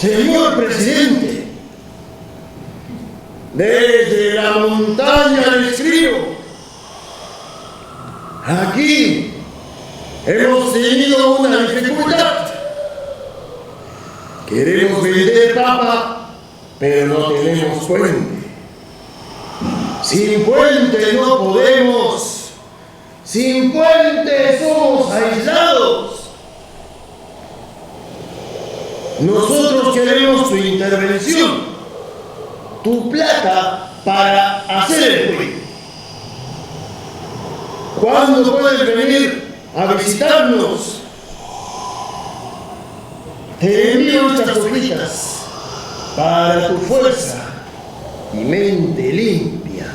Señor presidente, desde la montaña le escribo. Aquí hemos tenido una dificultad. Queremos vender papa, pero no tenemos puente. Sin puente no podemos. Sin puente somos aislados. Nosotros queremos tu intervención, tu plata para hacer el puente. ¿Cuándo puedes venir a visitarnos? Te envío estas hojitas para tu fuerza y mente limpia.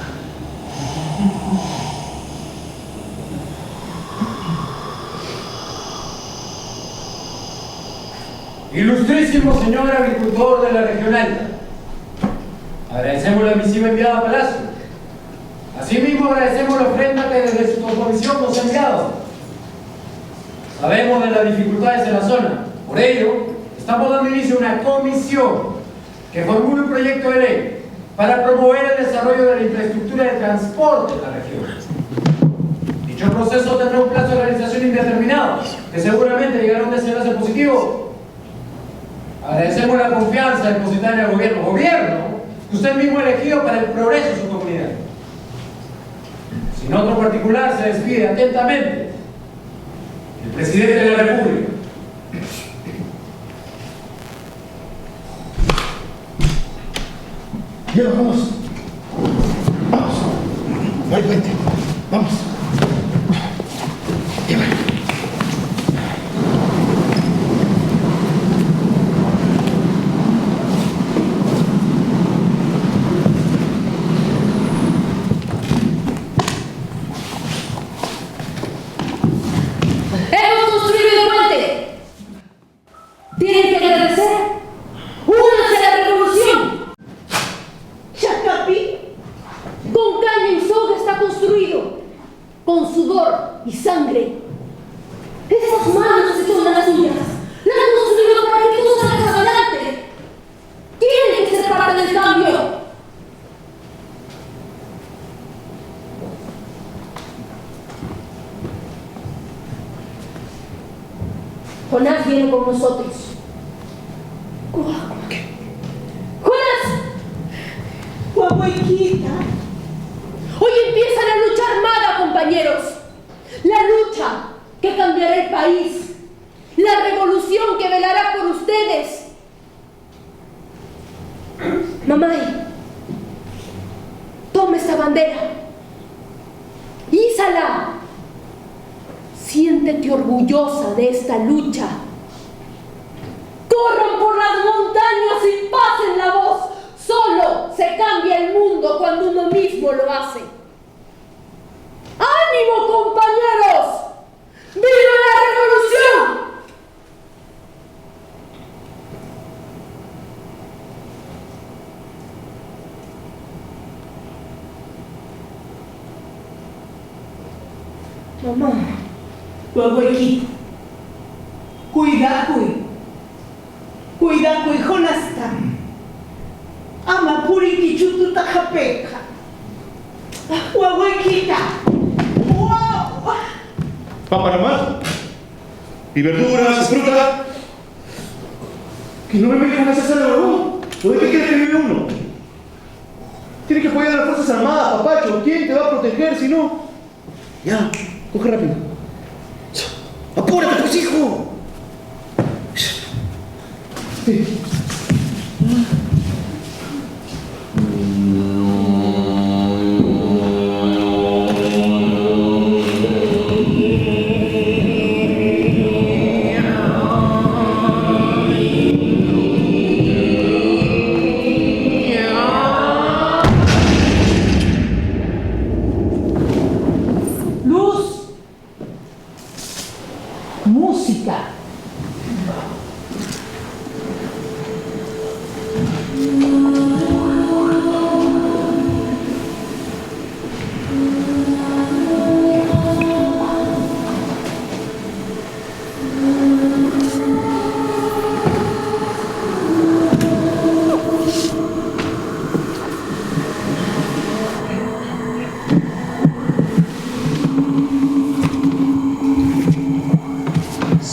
Ilustrísimo señor agricultor de la región alta, agradecemos la misiva enviada a Palacio. Asimismo agradecemos la ofrenda que desde su comisión nos ha enviado. Sabemos de las dificultades en la zona, por ello estamos dando inicio a una comisión que formule un proyecto de ley para promover el desarrollo de la infraestructura de transporte en la región. Dicho proceso tendrá un plazo de realización indeterminado, que seguramente llegará a un desenlace positivo. Agradecemos la confianza depositada en el gobierno que usted mismo ha elegido para el progreso de su comunidad. Sin otro particular, se despide atentamente el presidente de la República. Ya vamos. Vamos. No hay puente. Vamos. Llévalo. ¡Hemos construido el puente! Tienen que agradecer. ¡Únanse a la revolución! Chacapi, con caña y soga está construido, con sudor y sangre. Esas manos que son las suyas, las han construido para que tú salgas adelante. Tienen que ser parte del cambio. Jonás viene con nosotros. ¡Jonás! ¡Guaguayquita! Hoy empieza la lucha armada, compañeros. La lucha que cambiará el país. La revolución que velará por ustedes. Mamay, toma esta bandera. Ízala. Siéntete orgullosa de esta lucha. Corran por las montañas y pasen la voz. Solo se cambia el mundo cuando uno mismo lo hace. ¡Ánimo, compañeros! ¡Viva la revolución! Mamá. Guaguayquita, cuida, Jonasta. Ama puriquichutu tajapeja. Guaguayquita. ¡Wow! Papa nomás. Y verduras, fruta. Que no me dejan hacer algo. ¿O de qué quiere que vive uno? Tiene que apoyar a las Fuerzas Armadas, papacho. ¿Quién te va a proteger si no? Ya, coge rápido. ¡Apúrate, pues, hijo! Sí. Luz. Música.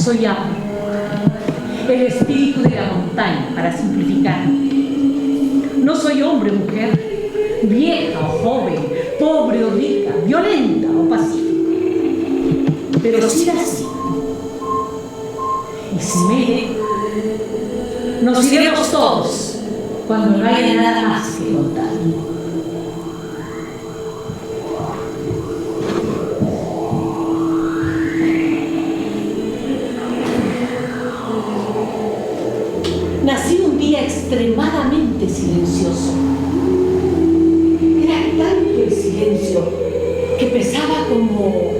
Soy Ama, el espíritu de la montaña, para simplificar. No soy hombre o mujer, vieja o joven, pobre o rica, violenta o pacífica, pero sí así. Y si me iré, nos iremos todos cuando no haya nada más que contar. Nací un día extremadamente silencioso. Era tanto el silencio que pesaba como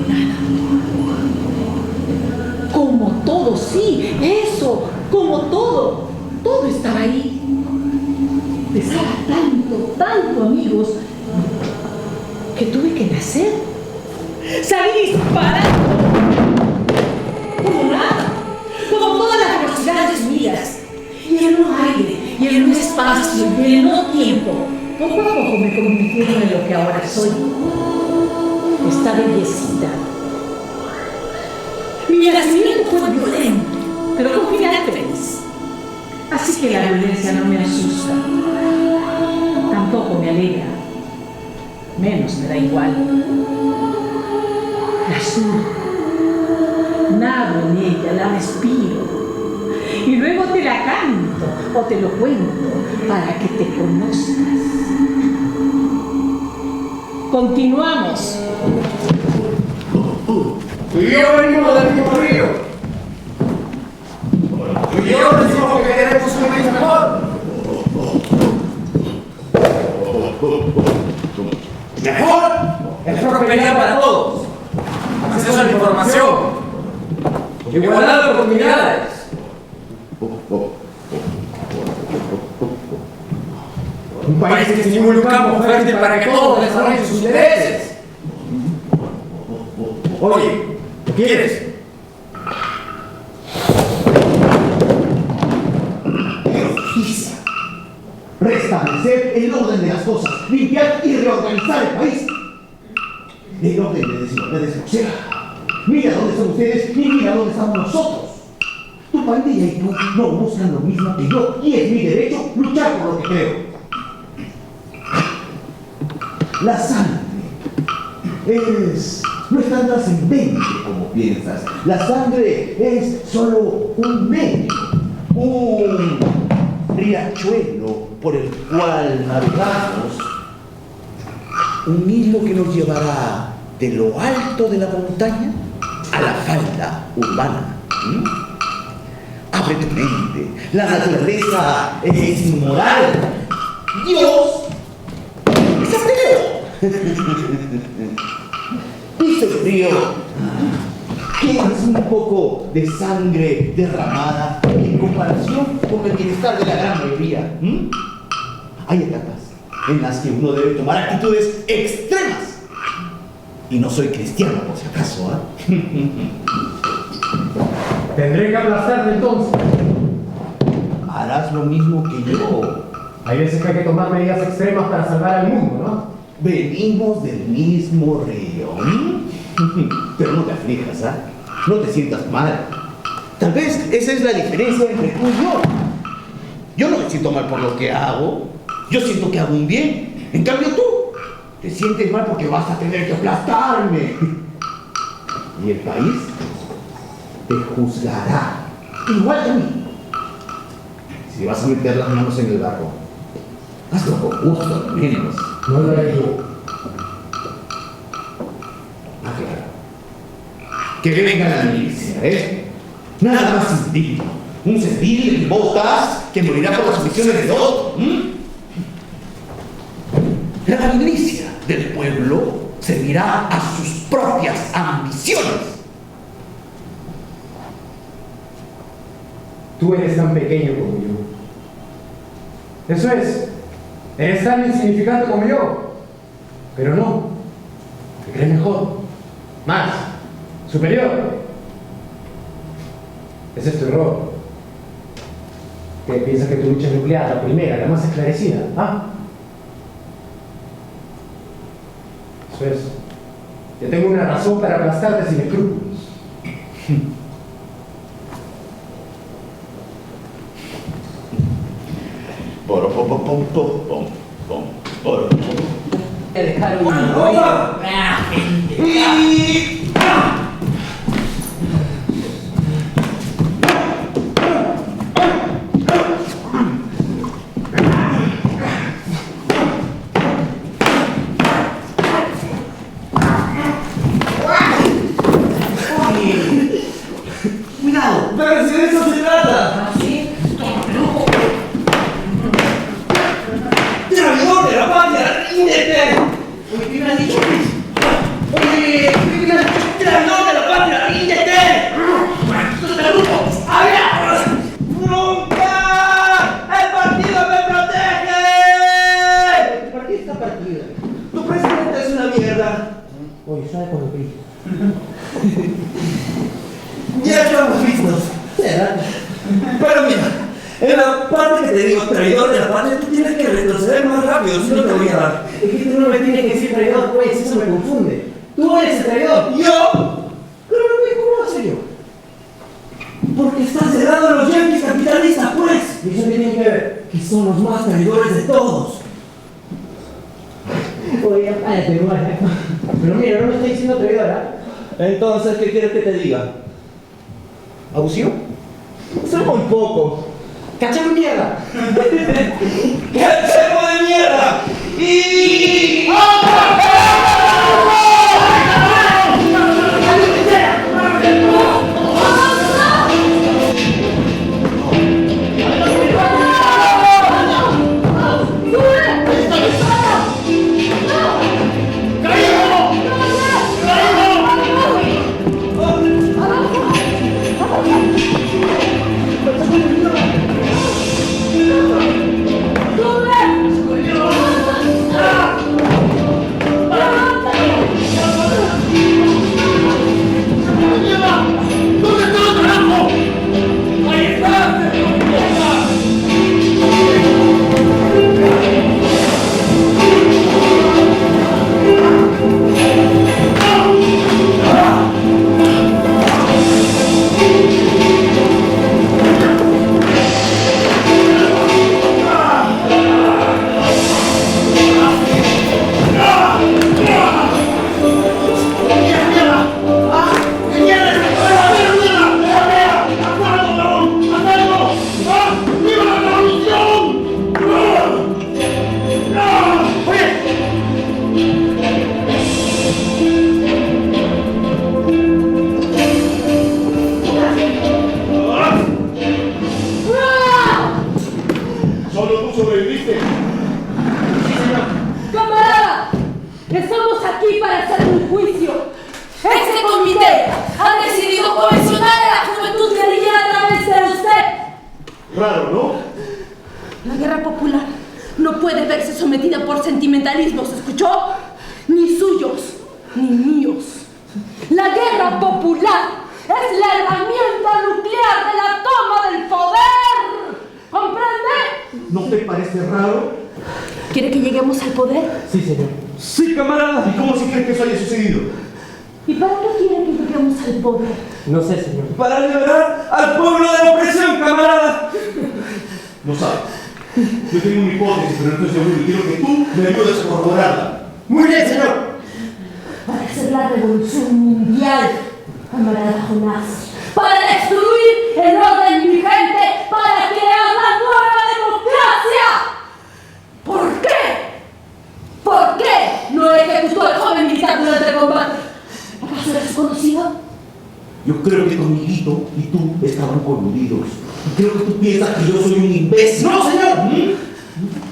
nada. Como todo, sí, eso, como todo. Todo estaba ahí. Pesaba tanto, amigos, que tuve que nacer. Salí disparando. Como nada. Como todas las velocidades mías, y en un aire, y en un espacio, y en un tiempo, poco a poco me convirtieron en lo que ahora soy, esta bellecita. Mi nacimiento fue violento, pero con final feliz. Así que la violencia no me asusta, tampoco me alegra, menos me da igual. La surco. Nado en ella, la respiro y luego te la canto o te lo cuento para que te conozcas. Continuamos. Tú y yo venimos del mismo río. Tú y yo decimos que queremos un país mejor. Mejor es prosperidad para todos. Acceso a la información. Igualdad de oportunidades. Un país que estimule un campo fértil para que todos desarrollen sus intereses. Oye, ¿lo quieres? Justicia. Restablecer el orden de las cosas. Limpiar y reorganizar el país. El orden de desigualdades grosera. Mira dónde están ustedes y mira dónde estamos nosotros. Tu pandilla y tú no buscan lo mismo que yo y es mi derecho luchar por lo que creo. La sangre no es tan trascendente como piensas. La sangre es solo un medio, un riachuelo por el cual navegamos. Un hilo que nos llevará de lo alto de la montaña a la falda urbana. Abre tu mente. La naturaleza es inmoral. Dios es ateo. Dice el río que es un poco de sangre derramada en comparación con el bienestar de la gran mayoría. Hay etapas en las que uno debe tomar actitudes extremas. Y no soy cristiano, por si acaso, Tendré que aplastarte entonces. Harás lo mismo que yo. Hay veces que hay que tomar medidas extremas para salvar al mundo, ¿no? Venimos del mismo río. Pero no te aflijas, no te sientas mal. Tal vez esa es la diferencia entre tú y yo. Yo no me siento mal por lo que hago. Yo siento que hago un bien. En cambio tú te sientes mal porque vas a tener que aplastarme. Y el país te juzgará. Igual que a mí. Si vas a meter las manos en el barro, hazlo con gusto, al menos. No lo haré yo. Claro. Que venga la milicia, Nada más indigno. Un servil en botas que morirá por las ambiciones de otro. La milicia del pueblo servirá a sus propias ambiciones. Tú eres tan pequeño como yo. Eso es. Eres tan insignificante como yo. Pero no. Te crees mejor. Más. Superior. Ese es tu error. ¿Qué piensas que tu lucha nuclear, la primera, la más esclarecida? Eso es. Yo tengo una razón para aplastarte sin escrúpulos. Te dejaron Cuidado, pero si de eso se trata. ¿Sí? ¡Traidor de la patria! ¡Ríndete! Oye, ¿qué me has dicho? Oye, ¿qué me has dicho? ¡Traidor de la patria! ¡Ríndete! ¡Habla! ¡Nunca! ¡El partido me protege! ¿Por qué está partido? Tu presidente es una mierda. Oye, ¿sabe cuando PRI? Ya estamos listos. Pero mira, en la parte que te digo traidor de la patria, tú tienes que retroceder más rápido, si no te voy a dar. Es que tú no me tienes que decir traidor, pues, eso me confunde. Tú eres el traidor. ¿Yo? Pero ¿cómo va a ser yo? Porque estás del lado de los yanquis capitalistas, pues. ¿Y eso qué tiene que ver? Que son los más traidores de todos. Oye, cállate, guay. Pero mira, no me estoy diciendo traidora. Entonces, ¿qué quieres que te diga? ¿Abusivo? Soy muy poco. ¡Cachero de mierda! ¡Cachero de mierda! ¡Y! Raro, ¿no? La guerra popular no puede verse sometida por sentimentalismos, ¿escuchó? Ni suyos, ni míos. La guerra popular es la herramienta nuclear de la toma del poder. ¿Comprende? ¿No te parece raro? ¿Quiere que lleguemos al poder? Sí, señor. Sí, camarada. ¿Y cómo si crees que eso haya sucedido? ¿Y para qué quiere que lleguemos al poder? No sé, señor. Para liberar al pueblo de la opresión, camarada. No sabes. Yo tengo una hipótesis, pero no estoy seguro y quiero que tú me ayudes a corroborarla. Muy bien, señor. Para hacer la revolución mundial, camarada Jonás. Para destruir el orden vigente, para crear la nueva democracia. ¿Por qué? ¿Por qué no ejecutó el joven militar durante el combate? ¿Acaso eres conocido? Yo creo que tu amiguito y tú estaban coludidos. Y creo que tú piensas que yo soy un imbécil. ¡No, señor!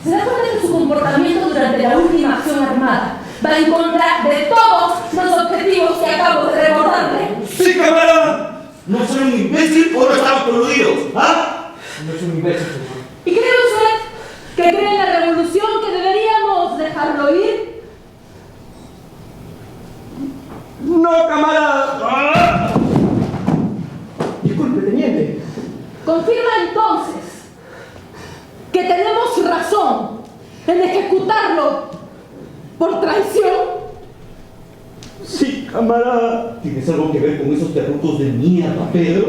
¿Se da cuenta que su comportamiento durante la última acción armada va en contra de todos los objetivos que acabo de recordarle? ¡Sí, camarada! ¿No soy un imbécil o no estamos coludidos? ¿Ah? No soy un imbécil, señor. ¿Y cree usted que cree en la revolución que deberíamos dejarlo ir? ¡No, camarada! ¡Ah! Disculpe, teniente. Confirma entonces que tenemos razón en ejecutarlo por traición. Sí, camarada. ¿Tienes algo que ver con esos terrucos de mierda, Pedro?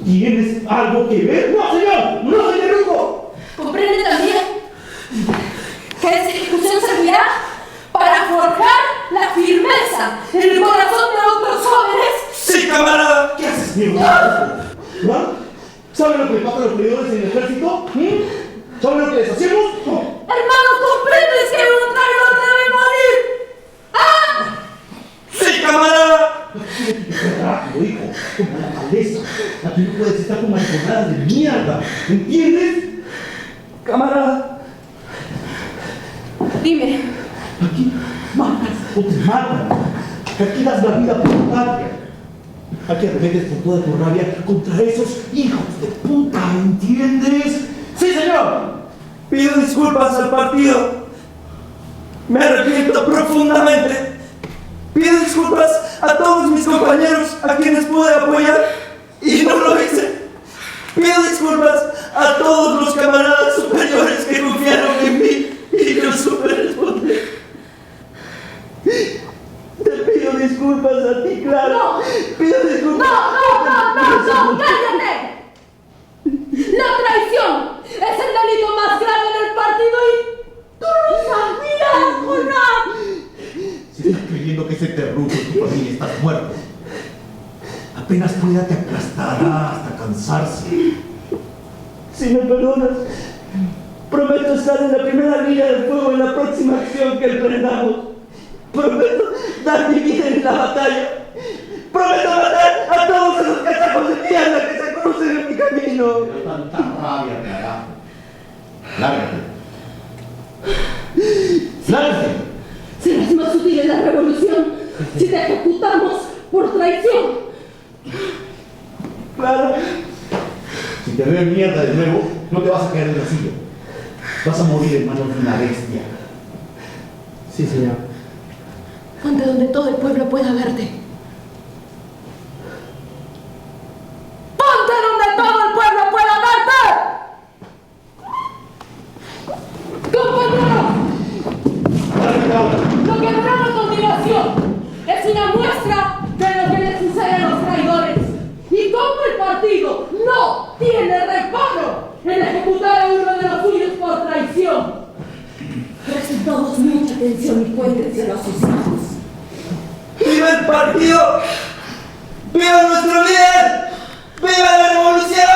¿Tienes algo que ver? ¡No, señor! ¡No soy terruco! ¿Comprende también que esa ejecución servirá para forjar la firmeza en el corazón de otros jóvenes. ¡Sí, camarada! ¿Qué haces, mi hermano? ¿No? ¿Sabes lo que le pasa a los traidores en el ejército? ¿Sabes lo que les hacemos? No. Hermano, ¿comprendes que un traidor debe morir? ¡Ah! ¡Sí, camarada! Rápido, hijo, como la maleza. Aquí no puedes estar con mariconadas de mierda, ¿entiendes? Camarada, Dime, Aquí matas o te matan. Aquí das la vida por tu patria. Aquí arremetes con toda tu rabia contra esos hijos de puta, ¿entiendes? sí, señor. Pido disculpas al partido. Me arrepiento profundamente. Pido disculpas a todos mis compañeros a quienes pude apoyar y no lo hice. Pido disculpas a todos los camaradas superiores que confiaron en mí y no supe responder. Te pido disculpas a ti, Clara. No. Pido disculpas. ¡No! ¡Cállate! La traición es el delito más grave del partido y tú lo sabías, Jonás. Si estás creyendo que ese terruco de tu familia está muerto, apenas pueda te aplastará hasta cansarse. Si me perdonas, prometo estar en la primera línea del fuego en la próxima acción que emprendamos. Prometo dar mi vida en la batalla. Prometo matar a todos esos cachacos de mierda que se conocen en mi camino. Pero tanta rabia, carajo. Lárgate. Lárgate. Serás más útil en la revolución si te ejecutamos por traición. Claro. Si te veo en mierda de nuevo, no te vas a caer en la silla. Vas a morir en manos de una bestia. Sí, señor. Ponte donde todo el pueblo pueda verte. ¡Ponte donde todo el pueblo pueda verte! ¡Compañeros! Lárgate ahora. Lo que verán a continuación es una muestra de lo que les sucede a los traidores y cómo el partido no tiene reparo en ejecutar a uno de los suyos por traición. Presten todos mucha atención y cuéntenselo a sus hijos. ¡Viva el partido! ¡Viva nuestro líder! ¡Viva la revolución!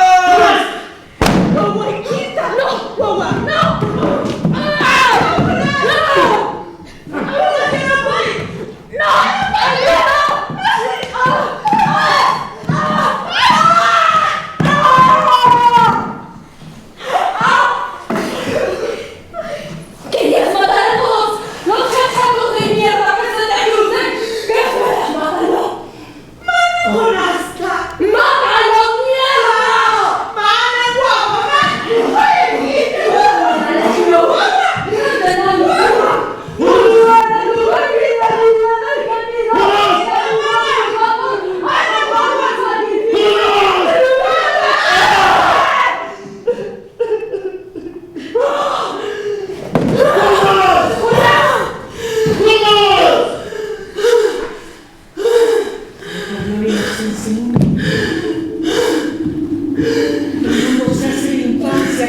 ¡No, huequita! ¡No! ¡Guagua! ¡No! ¡Ah! ¡No! ¡No! ¡Querías matar a todos los cachacos de mierda que se te crucen! ¡Que puedas matarlo! ¡Jonasca! ¡Mátalo, mierda! ¡Mane, guapo!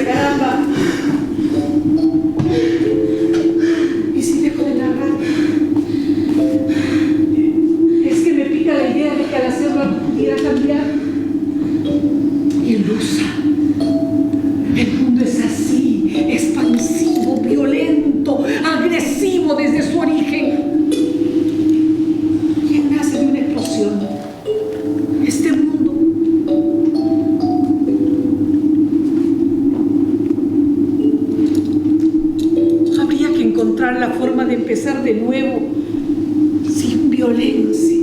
caramba. ¿Y si dejo de narrar? Es que me pica la idea de que al hacerlo algo pudiera cambiar. Ilusa. El mundo es así, expansivo, violento, agresivo desde su origen. ¿Quién nace de una explosión? Este mundo. Habría que encontrar la forma de empezar de nuevo, sin violencia.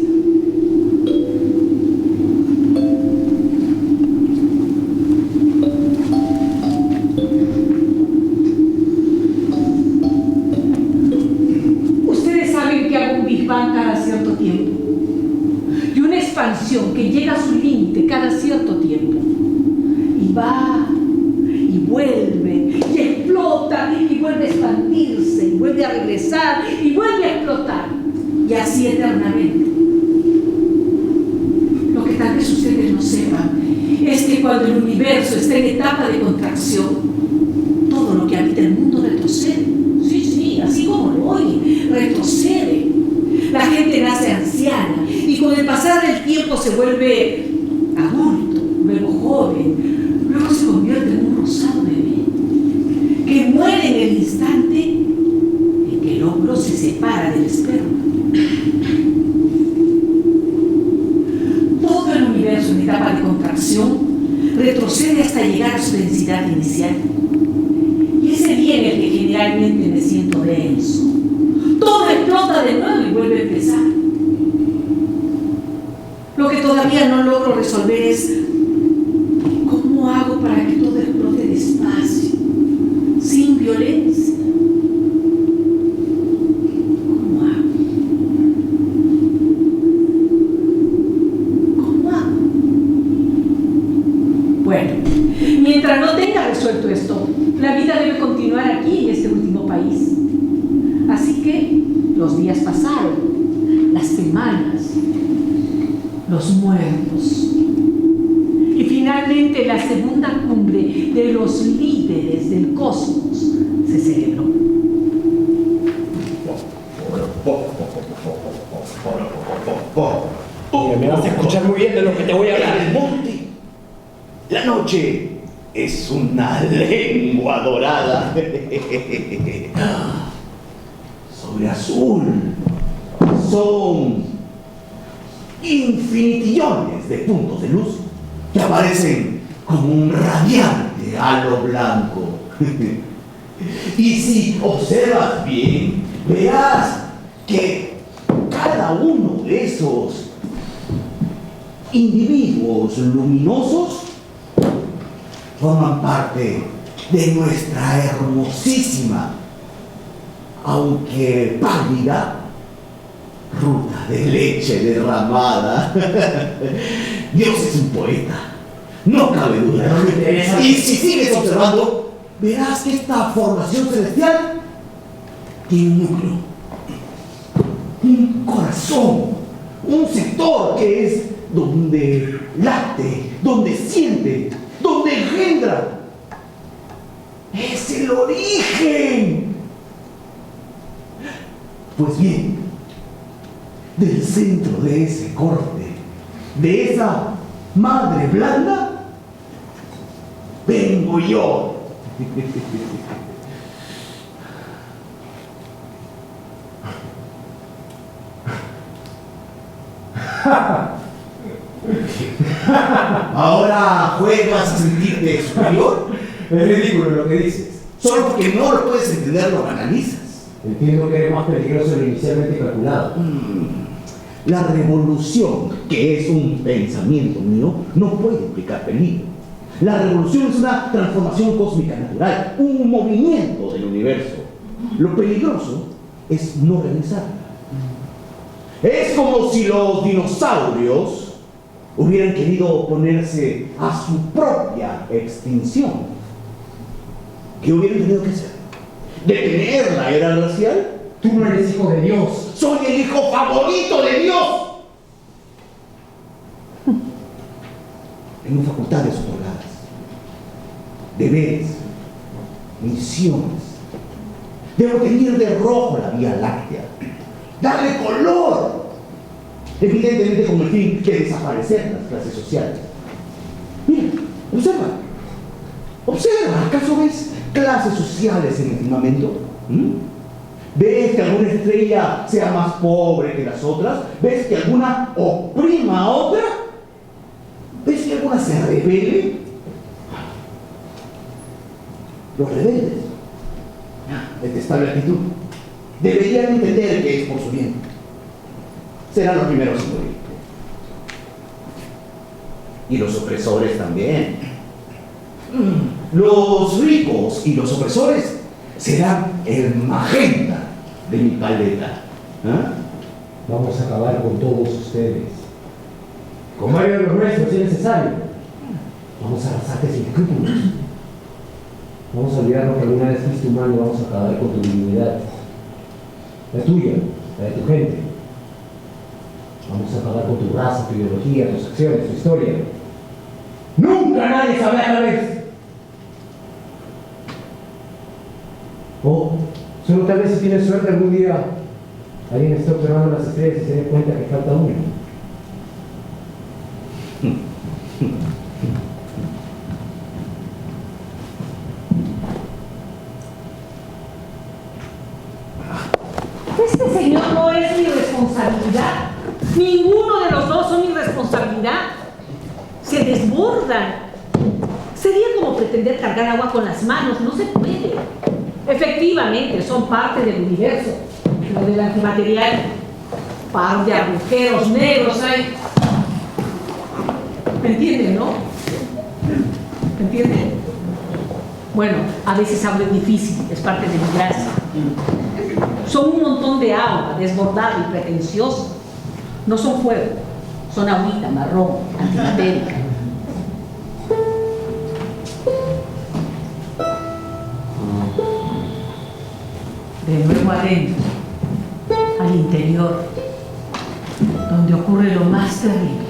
Ustedes saben que hago un Big Bang cada cierto tiempo y una expansión que llega a su límite cada cierto tiempo y va y vuelve y explota y vuelve a expandirse y vuelve a regresar y vuelve a explotar y así eternamente. Lo que tal vez ustedes no sepan es que cuando el universo está en etapa de contracción, todo lo que que habita el mundo retrocede. Sí, sí, así como lo oye, retrocede. La gente nace anciana y con el pasar del tiempo se vuelve adulto, luego joven, luego se convierte en un rosado bebé que muere en el instante en que el óvulo se separa del esperma. Todo el universo en etapa de contracción retrocede hasta llegar a su densidad inicial. Y es el día en el que generalmente me siento denso. Todo explota de nuevo y vuelve a empezar. Lo que todavía no logro resolver es cómo hago para que todo explote despacio, sin violencia. ¿Cómo hago? ¿Cómo hago? Bueno, mientras no tenga resuelto esto, la vida debe continuar aquí en este último país. Así que los días pasaron, las semanas, los muertos. Y finalmente la segunda cumbre de los líderes del cosmos se celebró. Mira, me vas a escuchar muy bien de lo que te voy a hablar. El monte, la noche es una lengua dorada sobre azul. Son infinitillones de puntos de luz que aparecen como un radiante halo blanco. Y si observas bien, verás que cada uno de esos individuos luminosos forman parte de nuestra hermosísima, aunque pálida, ruta de leche derramada. Dios es un poeta, no cabe duda. No me interesa. Y si sigues observando, verás que esta formación celestial tiene un núcleo, un corazón, un sector que es donde late, donde siente, donde engendra. Es el origen. Pues bien, del centro de ese corte, de esa madre blanda, vengo yo. ¿Ahora juegas a sentirte superior? Es ridículo lo que dices. Solo porque no lo puedes entender, lo analizas. Entiendo que eres más peligroso de lo inicialmente calculado. La revolución, que es un pensamiento mío, no puede implicar peligro. La revolución es una transformación cósmica natural, un movimiento del universo. Lo peligroso es no realizarla. Es como si los dinosaurios hubieran querido oponerse a su propia extinción. ¿Qué hubieran tenido que hacer? ¿Detener la era glacial? Tú no eres hijo de Dios. ¡Soy el hijo favorito de Dios! Tengo facultades otorgadas, deberes, misiones. Debo teñir de rojo la Vía Láctea, darle color, evidentemente con el fin de desaparecer las clases sociales. Mira, observa. Observa, ¿acaso ves clases sociales en el firmamento? ¿Ves que alguna estrella sea más pobre que las otras? ¿Ves que alguna oprima a otra? ¿Ves que alguna se rebele? Los rebeldes, detestable actitud, deberían entender que es por su bien. Serán los primeros en morir. Y los opresores también. Los ricos y los opresores serán el magenta de mi paleta. Vamos a acabar con todos ustedes. Con varios de los nuestros, si es necesario. Vamos a arrasarte sin escrúpulos. Vamos a olvidarnos que alguna vez fuiste humano y vamos a acabar con tu dignidad. La tuya, la de tu gente. Vamos a acabar con tu raza, tu ideología, tus acciones, tu historia. Nunca nadie sabrá a la vez. O solo tal vez si tienes suerte algún día alguien esté observando las estrellas y se dé cuenta que falta uno. Este señor no es mi responsabilidad. Ninguno de los dos son mi responsabilidad. Se desbordan. Sería como pretender cargar agua con las manos. No se puede. Efectivamente, son parte del universo. Lo del antimaterial, par de agujeros negros hay. ¿Me entienden, no? ¿Me entienden? Bueno, a veces hablo difícil, es parte de mi gracia. Son un montón de agua, desbordada y pretenciosa. No son fuego, son agüita marrón, antimatérica. De nuevo adentro, al interior, donde ocurre lo más terrible.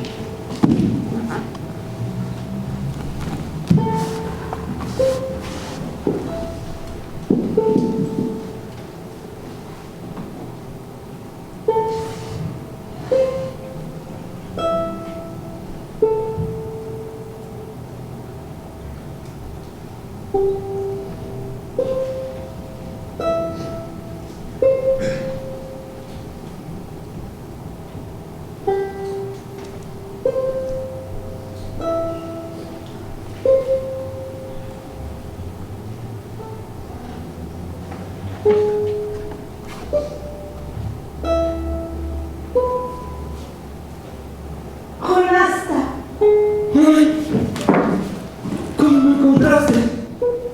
¿Cómo me encontraste?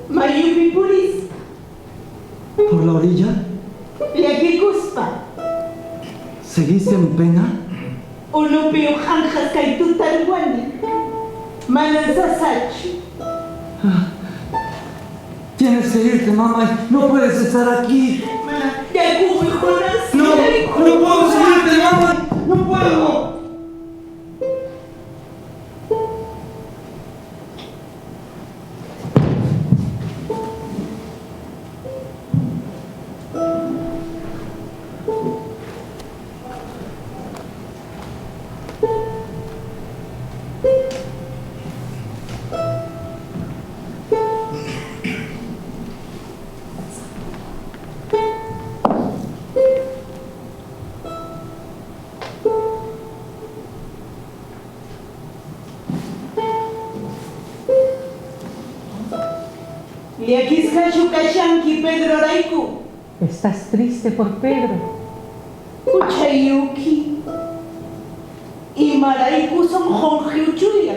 Mayupi Puris, ¿Por la orilla? Liaki Cuspa, ¿Seguiste mi pena? Ulupi Ujanjas Kaitutarwani, Manansasachi. Tienes que irte, mamá. No puedes estar aquí. Yakubi Jonas, No puedo seguirte, mamá. No puedo. Liakisca Chukashanki Pedro Raiku, ¿Estás triste por Pedro? Uchayuki, y Maraiku son Honji Uchuya,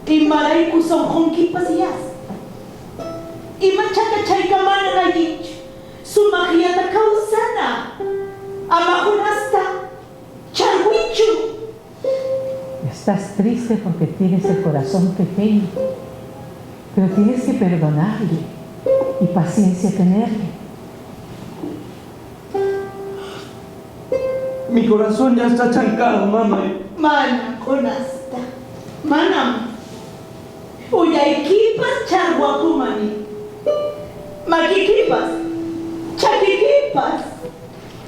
y Maraiku son Honki Pasias, y Machaka Chaikamana Gayich, su magiata causana, Amajunasta, Charwichu. Estás triste porque tienes el corazón pequeño, pero tienes que perdonarle y paciencia tenerle. Mi corazón ya está chancado, mamá. Mana Conasta, Manam, Uyaikipas Charwakumani, Makikipas, Chakikipas,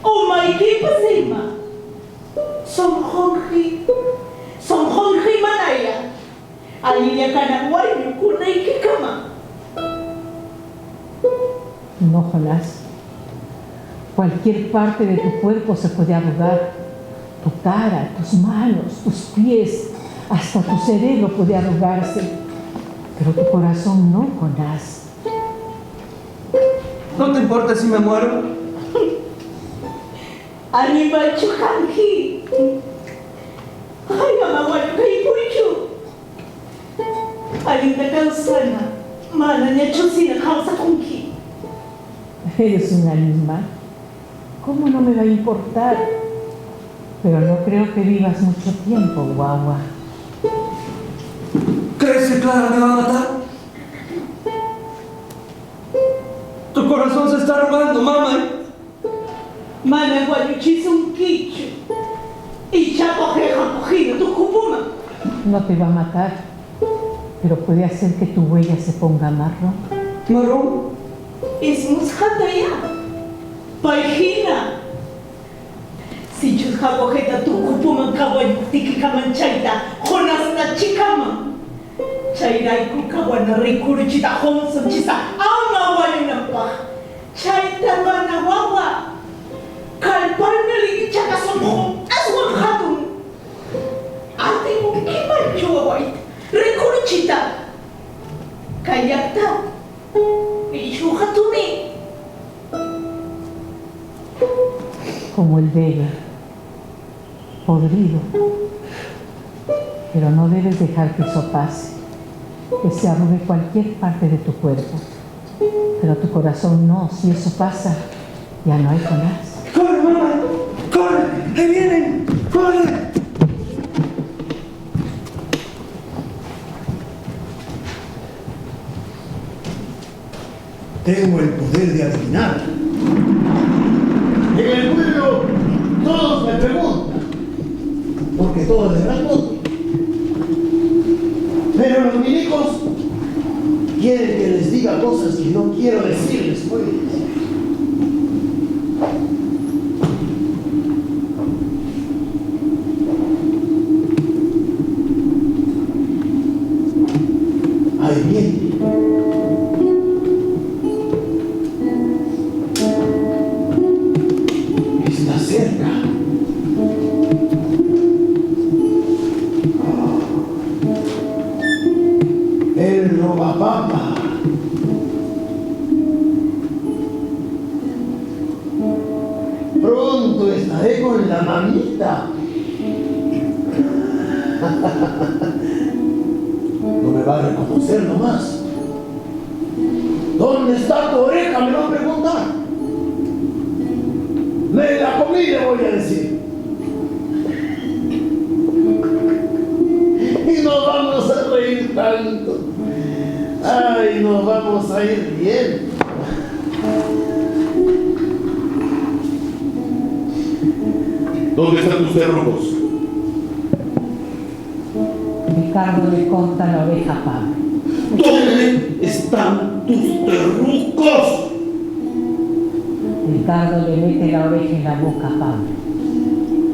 Umaikipas Ima, son Honji Manaya, Alilia Kanaguayu Kunaikikama. No, Jonás. Cualquier parte de tu cuerpo se puede arrugar. Tu cara, tus manos, tus pies, hasta tu cerebro puede arrugarse. Pero tu corazón no, Jonás. ¿No te importa si me muero? Arriba Chuhanki. Ay, Amaguayu Kaipuchu. Alinda Kausana, Mana Nyachusina Kausa Kunki. Eres un animal. ¿Cómo no me va a importar? Pero no creo que vivas mucho tiempo, guagua. ¿Crees que Clara me va a matar? Tu corazón se está arrugando, mamá. Mana Guayuchisun Kichu. Y Chapojeja cogido tu cupuma. No te va a matar, pero puede hacer que tu huella se ponga marrón. ¿Marrón? Ismus hataya. Paihina. Si chus habojeta tu kupuman kawayuktiki kamanchaita, jonas na chikama. Chayraiku kawana rikuruchita honson chisa ama walinampa. Chayta mana wawa. Kalparna ligi chaka somho aswan hatun. Ate mo kimancho wait. Rikuruchita. Kayakta. Ishu hatumi. Como el vega, podrido. Pero no debes dejar que eso pase, que se arrugue cualquier parte de tu cuerpo. Pero tu corazón no, si eso pasa, ya no hay Jonás. ¡Corre, mamá! ¡Corre! ¡Ahí vienen! ¡Corre! Tengo el poder de adivinar. En el pueblo todos me preguntan, porque todos les respondo. Pero los milicos quieren que les diga cosas que no quiero decirles, pues. Ahí viene. Está cerca. El robapapa. Pronto estaré con la mamita. No me va a reconocer nomás. ¿Dónde está tu oreja? Me va a preguntar. Me la comí, le voy a decir. Y nos vamos a reír tanto. Ay, nos vamos a ir bien. ¿Dónde están tus terrucos? Ricardo le corta la oreja a Pablo. ¿Dónde están tus terrucos? Ricardo le mete la oreja en la boca a Pablo.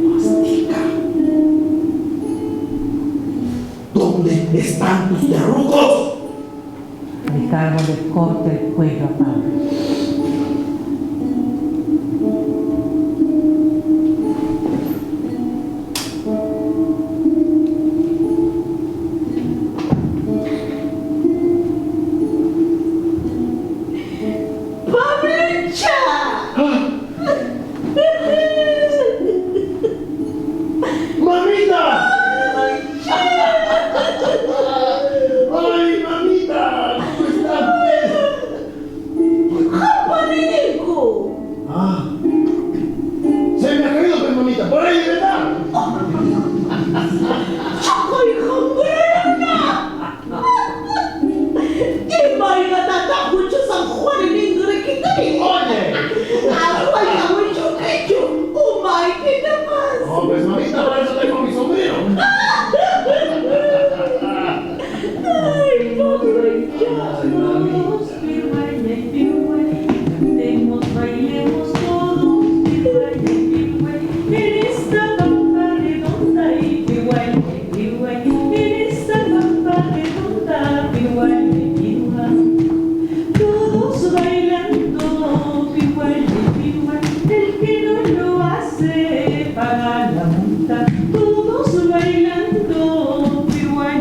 Mastica. ¿Dónde están tus terrucos? Ricardo le corta el cuello a Pablo. ¡Mamita! ¡Ay, mamita! ¿Cómo estás? ¡Japanenco! Ah, se me ha caído, pues, mamita. Por ahí, ¿verdad? ¡Ay, jambrana! ¡Y vaya tata mucho San Juan en Indrequitay! Oye. ¡Ay, mucho quecho! ¡Oh, my, qué te pasa! No, pues, mamita, para eso tengo mi sombrero. ¡Ay, pobre ya! Ay, mamita. Bailemos todos, en esta pampa redonda y en esta pampa redonda, todos bailando, el que no lo hace paga la multa, todos bailando, piruay.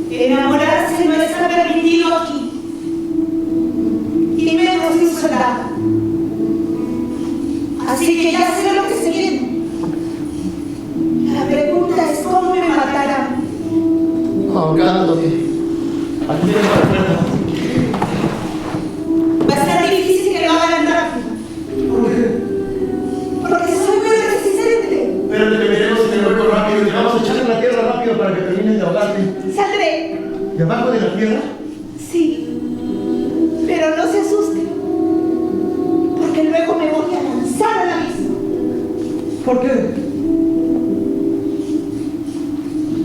Enamorarse no está permitido aquí, y menos de un soldado. Así que ya sé lo que se viene. La pregunta es cómo me matarán. Ahogándote. Aquí tengo la puerta. Va a ser difícil que lo hagan rápido, porque soy muy resistente. Pero te meteremos Vamos, echando en la tierra rápido para que termines de ahogarte. Saldré. ¿Debajo de la tierra? Sí. Pero no se asusten. Porque luego me voy a lanzar al abismo. ¿Por qué?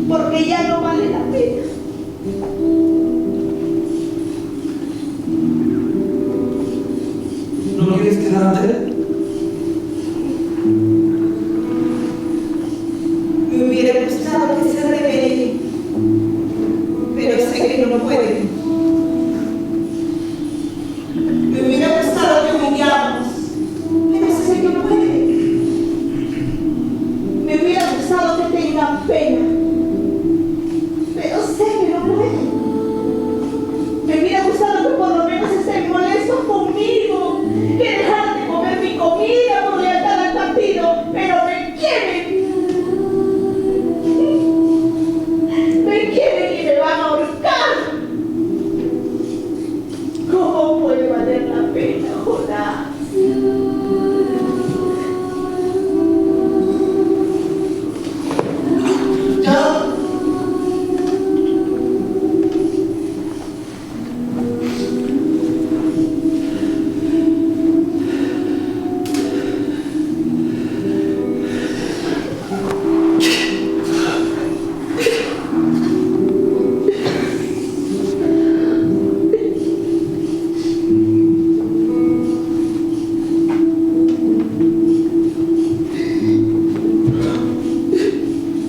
Porque ya no vale la pena. ¿No quieres quedarte? Me hubiera gustado que se revele, pero sé que no puede. Me hubiera gustado que humilláramos, pero sé que no puede. Me hubiera gustado que tengan pena, pero sé que no puede. Me hubiera gustado que por lo menos estén molestos conmigo, que dejaran de comer mi comida por lealtad al partido, pero me quieren. Me quieren y me van a ahorcar. ¿Cómo puede valer la pena, Jonás? ¿Ya?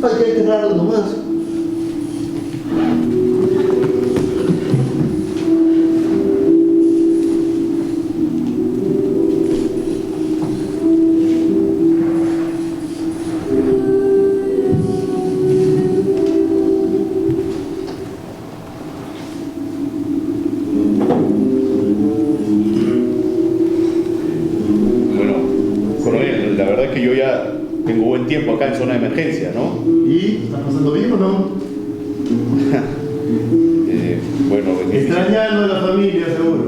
Hay que enterrarlo nomás. Bueno, coronel, la verdad es que yo ya tengo buen tiempo acá en zona de emergencia, ¿no? ¿Y está pasando bien o no? Bueno, Extrañando a la familia, seguro.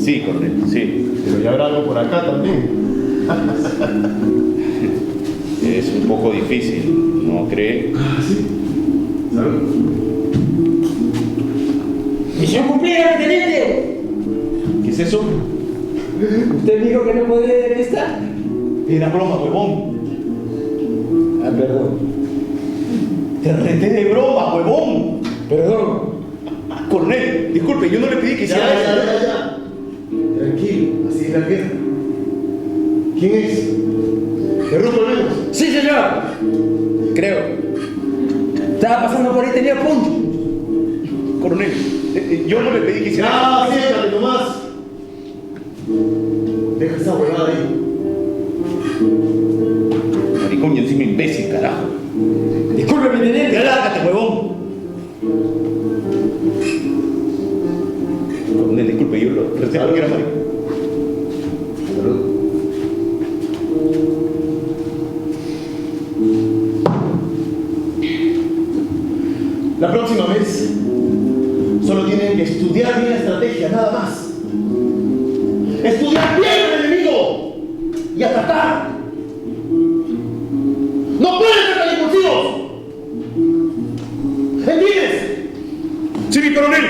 sí, coronel, sí. Pero ya habrá algo por acá también. Es un poco difícil, ¿no cree? Sí. ¿Sabes? ¡Misión cumplida, teniente! ¿Qué es eso? Usted dijo que no podía estar. Era broma, huevón. Ah, perdón. Te reté de broma, huevón. Perdón. Coronel, disculpe, yo no le pedí que Ya, hiciera eso. ya. Tranquilo, así es la guerra. ¿Quién es? ¿Perruco al menos? Sí, señor. Creo. Estaba pasando por ahí, tenía punto. Coronel, yo no le pedí que hiciera Ya, siéntate nomás. Deja esa huevada ahí. eso. Maricón, yo soy un imbécil, carajo. Disculpe, mi teniente. Ya lárgate, huevón. Coronel, disculpe, yo lo recé porque era maricón. Salud. La próxima vez solo tienen que estudiar bien la estrategia, nada más. Estudiar bien al enemigo y atacar. ¡No pueden ser tan impulsivos! ¿Entiendes? Sí, mi coronel.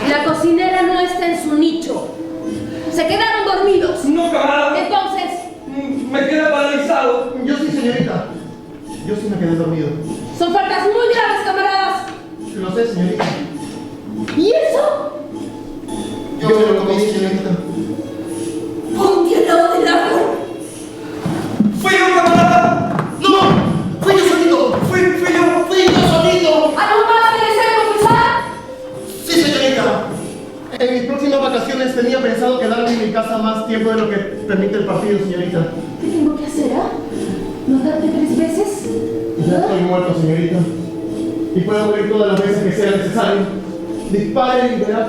La cocinera no está en su nicho. Se quedaron dormidos. No, camarada. Entonces, Me quedé paralizado. Yo sí, señorita. Yo sí me quedé dormido. son faltas muy graves, camaradas. Lo sé, señorita. ¿Y eso? Yo me lo comí, señorita. Ponte al lado del árbol. ¡Fui yo, camarada! ¡No! ¡Fui yo solito! ¡Fui yo! ¡Fui yo solito! ¿Algo más que desee confesar? Sí, ocasiones tenía pensado quedarme en mi casa más tiempo de lo que permite el partido, señorita. ¿Qué tengo que hacer, ah? ¿Notarte 3 veces? Ya estoy muerto, señorita. Y puedo morir todas las veces que sea necesario. Disparen y verás.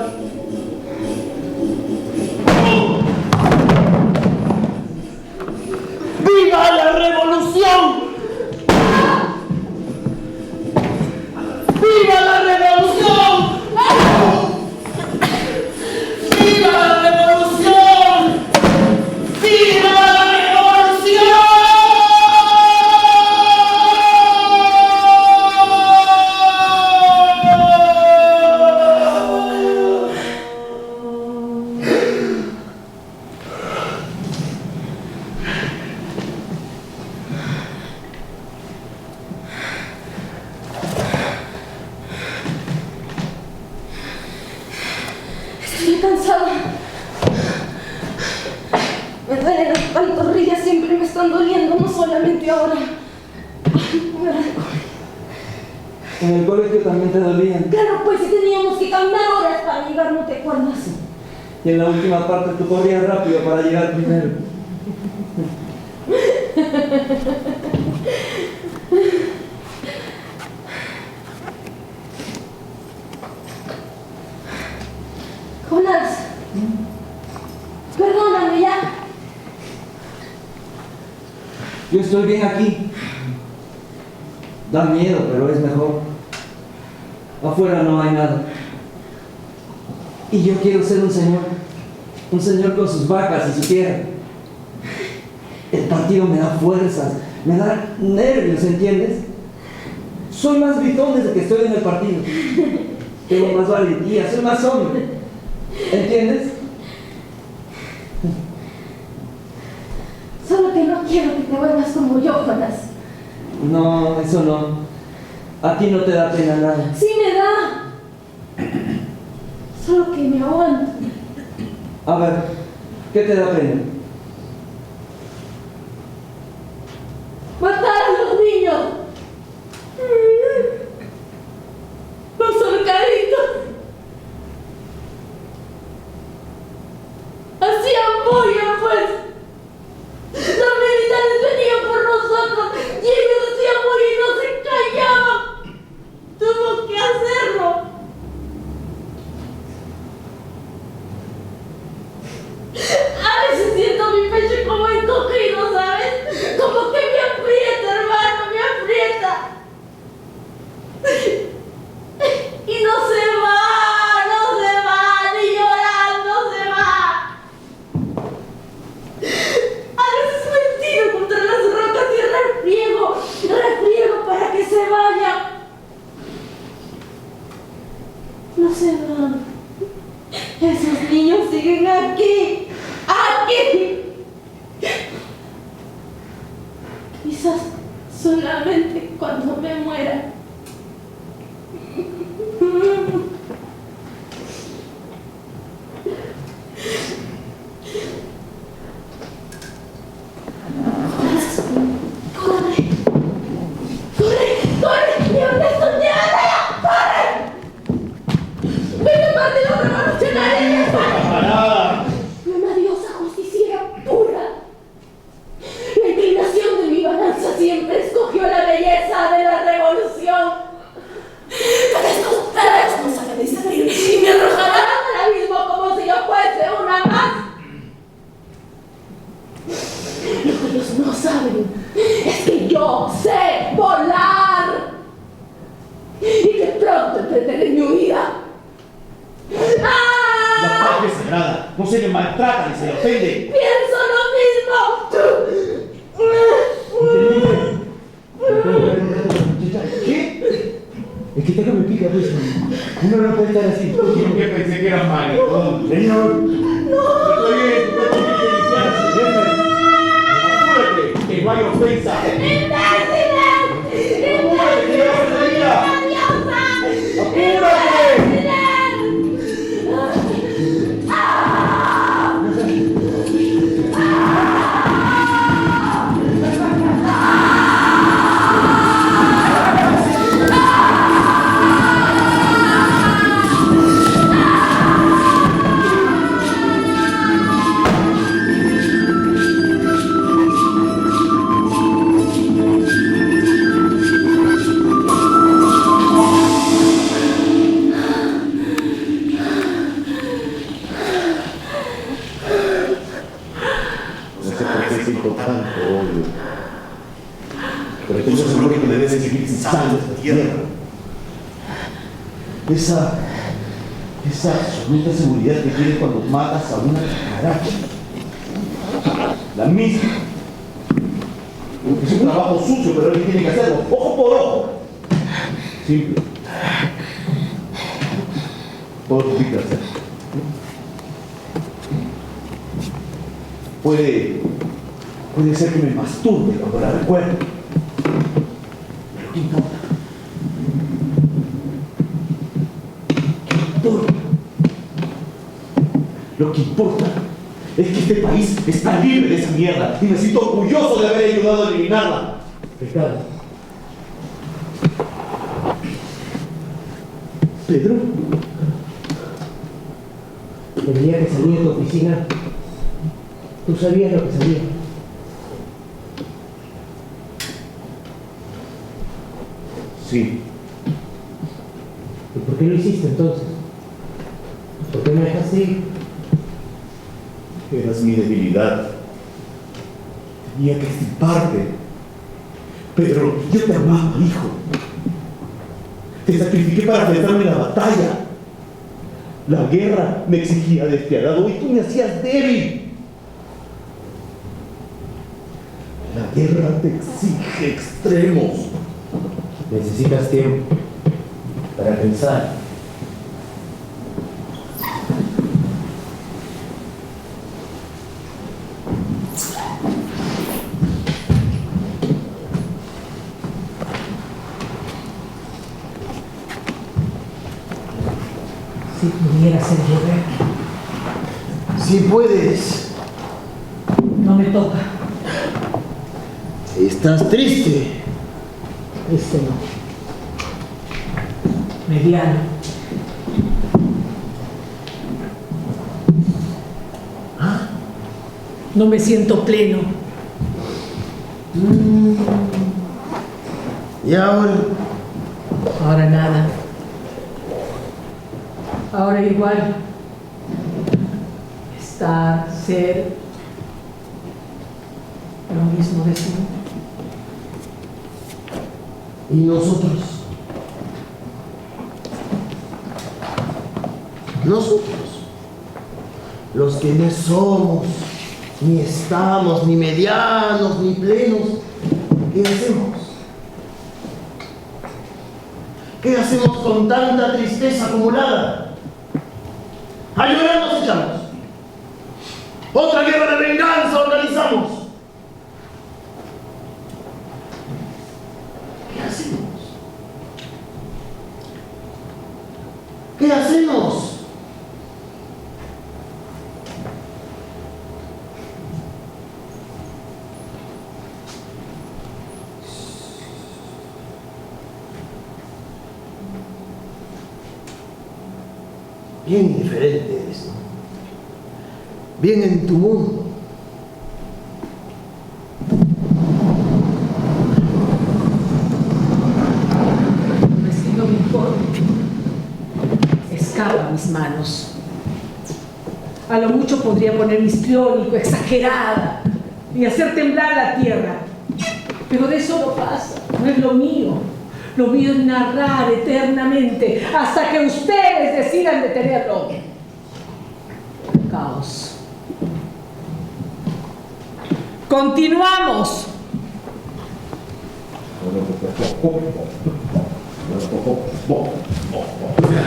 ¡Viva la revolución! ¡Viva la revolución! ¡Viva la revolución! ¡Viva la revolución! Estoy cansada. Me duelen las pantorrillas, siempre me están doliendo, no solamente ahora. En el colegio también te dolían. Claro, pues si teníamos que caminar horas para llegar, ¿no te acuerdas? Y en la última parte tú corrías rápido para llegar primero. Jonás, perdóname ya. Yo estoy bien aquí. Da miedo, pero es mejor. Afuera no hay nada. Y yo quiero ser un señor con sus vacas y su tierra. El partido me da fuerzas, me da nervios, ¿entiendes? Soy más gritón desde que estoy en el partido. Tengo más valentía, soy más hombre. ¿Entiendes? Solo que no quiero que te vuelvas como yo, Jonás. No, eso no. A ti no te da pena nada. Sí me da. Solo que me aguanto. A ver, ¿qué te da pena? Matar a los niños. Los ahorcaditos. Hacían bulla, pues. Los militares venían por nosotros y ellos hacían bulla y no se callaban. Tuvo que hacerlo. A veces siento mi pecho como encogido, ¿sabes? Como que me aprieta, hermano, me aprieta. Y no se va, ni llorando se va. A veces me tiro contra las rocas y refriego para que se vaya. No se van. Esos niños siguen aquí. Quizás solamente cuando me muera. ¡Corre! ¡Llévate! ¡Corre! ¡Vete a parte de los revolucionarios! Una diosa justiciera pura. La inclinación de mi balanza siempre escogió la belleza de la revolución. Pero esto no sabe discernir y me arrojarán al abismo como si yo fuese una más. Lo que ellos no saben es que yo sé volar y que pronto emprenderé mi huida. La patria es sagrada, no se le maltrata ni se le ofende. ¡Pienso lo mismo! ¿Qué? Es que tengo me pica, pues. Uno no puede estar así. Yo que pensé que era maricón. Señor. No. Estoy bien, que limpiarse. Apúrate, que no hay ofensa. Apúrate, que ya va a salir. Apúrate. con tanto odio. Pero tú sos el único que debes seguir cesando esta tierra. Esa absoluta seguridad que tienes cuando matas a una cucaracha. La misma. Es un trabajo sucio, pero alguien tiene que hacerlo, ojo por ojo. Simple. Todo lo que hay que hacer. Puede ser que me masturbe cuando la recuerdo. Pero ¿qué importa? ¿Qué importa? Lo que importa es que este país está libre de esa mierda y me siento orgulloso de haber ayudado a eliminarla. Ricardo. Pedro. El día que salí de tu oficina, tú sabías lo que sabía. Sí. ¿Y por qué lo hiciste entonces? ¿Por qué me dejaste ir? Eras mi debilidad. Tenía que extirparte. Pedro, yo te amaba, hijo. Te sacrifiqué para enfrentarme en la batalla. La guerra me exigía despiadado y tú me hacías débil. La guerra te exige extremos. Necesitas tiempo para pensar. Si pudiera ser guerrero. Si puedes. No me toca. Estás triste. Este no. Mediano. ¿Ah? No me siento pleno. ¿Y ahora? Ahora nada. Ahora igual. Estar, ser, lo mismo de siempre. ¿Y nosotros? Nosotros, los que no somos, ni estamos, ni medianos, ni plenos, ¿qué hacemos? ¿Qué hacemos con tanta tristeza acumulada? A llorar nos echamos. Otra guerra de venganza organizamos. ¿Qué hacemos? ¿Qué hacemos? Bien indiferente eres, ¿no? Bien en tu mundo. Recibo mi informe. Escapa a mis manos. A lo mucho podría poner histriónico, exagerada, y hacer temblar la tierra. Pero de eso no pasa, no es lo mío. Lo mío es narrar eternamente hasta que ustedes decidan detenerlo. Caos. Continuamos.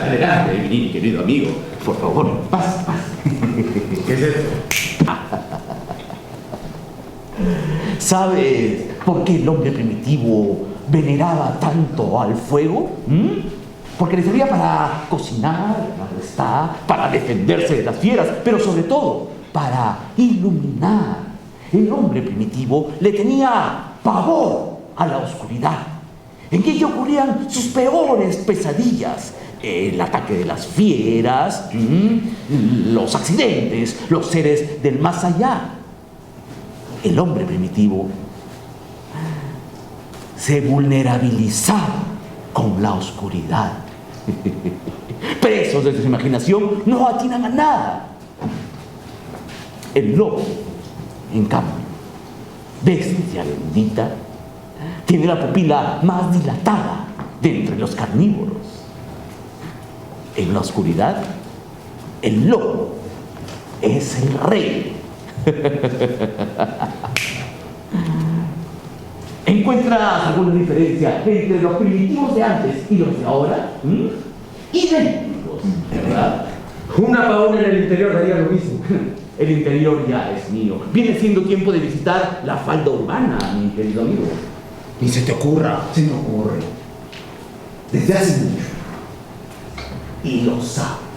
Adelante, mi querido amigo. Por favor, pasa, pasa. ¿Qué es esto? ¿Sabes por qué el hombre primitivo veneraba tanto al fuego? Porque le servía para cocinar, claro está, para defenderse de las fieras, pero sobre todo para iluminar. El hombre primitivo le tenía pavor a la oscuridad. En ella ocurrían sus peores pesadillas. El ataque de las fieras, los accidentes, los seres del más allá. El hombre primitivo se vulnerabilizaba con la oscuridad. Presos de su imaginación, no atinan a nada. El lobo, en cambio, bestia bendita, tiene la pupila más dilatada de entre los carnívoros. En la oscuridad, el lobo es el rey. ¿Encuentras alguna diferencia entre los primitivos de antes y los de ahora? Idénticos, ¿verdad? Una paona en el interior daría lo mismo. El interior ya es mío. Viene siendo tiempo de visitar la falda urbana, mi querido amigo. Ni se te ocurra. Se me ocurre. Desde hace mucho. Y lo sabes.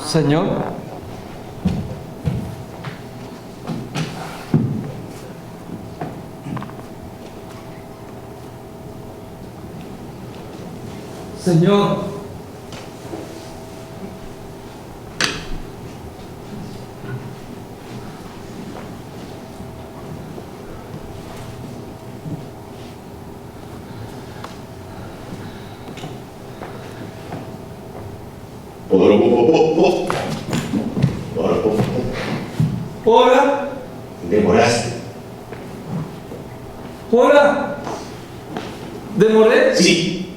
Señor. Señor. Hola. Demoraste. Hola. ¿Demoré? Sí.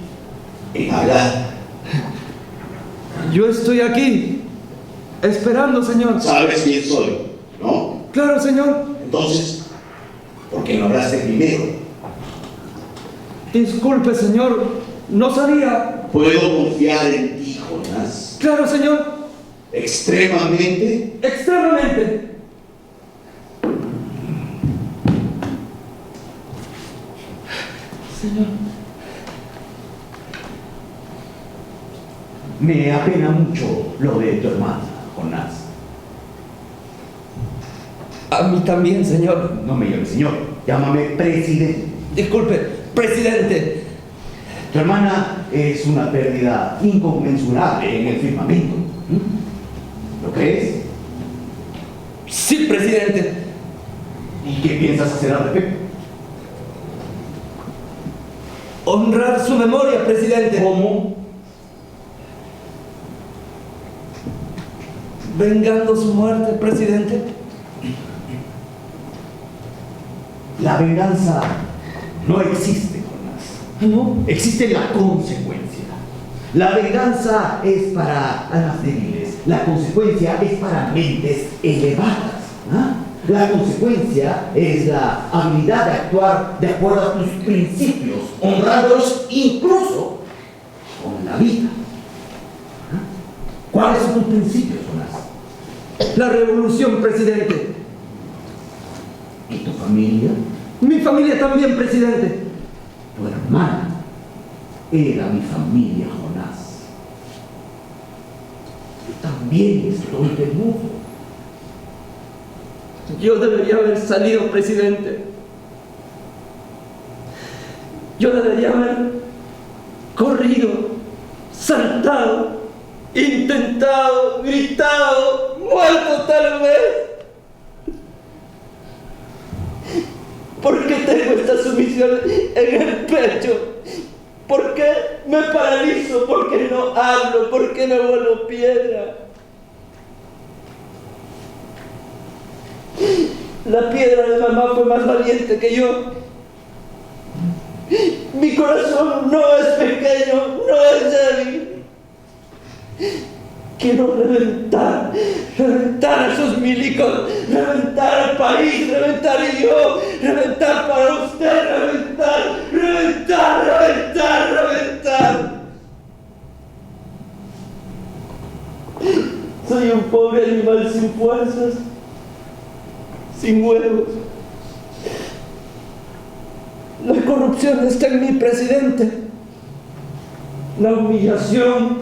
En hablar. Yo estoy aquí, esperando, señor. Sabes quién soy, ¿no? Claro, señor. Entonces, ¿por qué no hablaste primero? Disculpe, señor. No sabía. ¿Puedo confiar en ti, Jonás? Claro, señor. ¿Extremadamente? Extremadamente. Señor. Me apena mucho lo de tu hermana, Jonás. A mí también, señor. No me llames señor, llámame presidente. Disculpe, presidente. Tu hermana es una pérdida inconmensurable en el firmamento. ¿Lo crees? Sí, presidente. ¿Y qué piensas hacer al respecto? Honrar su memoria, presidente. ¿Cómo? Vengando su muerte, presidente. La venganza no existe, Jonás. ¿No? Existe la consecuencia. La venganza es para almas débiles. La consecuencia es para mentes elevadas. ¿Ah? La consecuencia es la habilidad de actuar de acuerdo a tus principios, honrándolos incluso con la vida. ¿Ah? ¿Cuáles son tus principios, Jonás? La revolución, presidente. ¿Y tu familia? Mi familia también, presidente. Tu hermana era mi familia, Jonás. Yo también estoy desnudo. Yo debería haber salido, presidente. Yo debería haber corrido, saltado, intentado, gritado, muerto tal vez. ¿Por qué tengo esta sumisión en el pecho? ¿Por qué me paralizo? ¿Por qué no hablo? ¿Por qué me vuelvo piedra? La piedra de mamá fue más valiente que yo. Mi corazón no es pequeño, no es débil. Quiero reventar a esos milicos, reventar al país, reventar yo, reventar para usted, reventar. Soy un pobre animal sin fuerzas, sin huevos. La corrupción está en mi presidente. La humillación,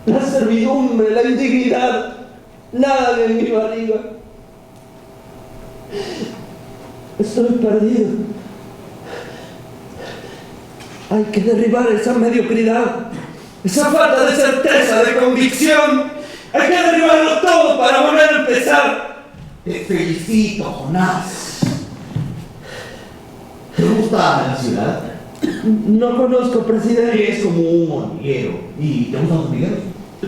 la servidumbre, la indignidad, nada de mi barriga. Estoy perdido. Hay que derribar esa mediocridad, esa falta de certeza, de convicción. Hay que derribarlo todo para volver a empezar. Te felicito, Jonás. ¿Te gusta la ciudad? No conozco, presidente. Es como un hormiguero. ¿Y te gustan los hormigueros?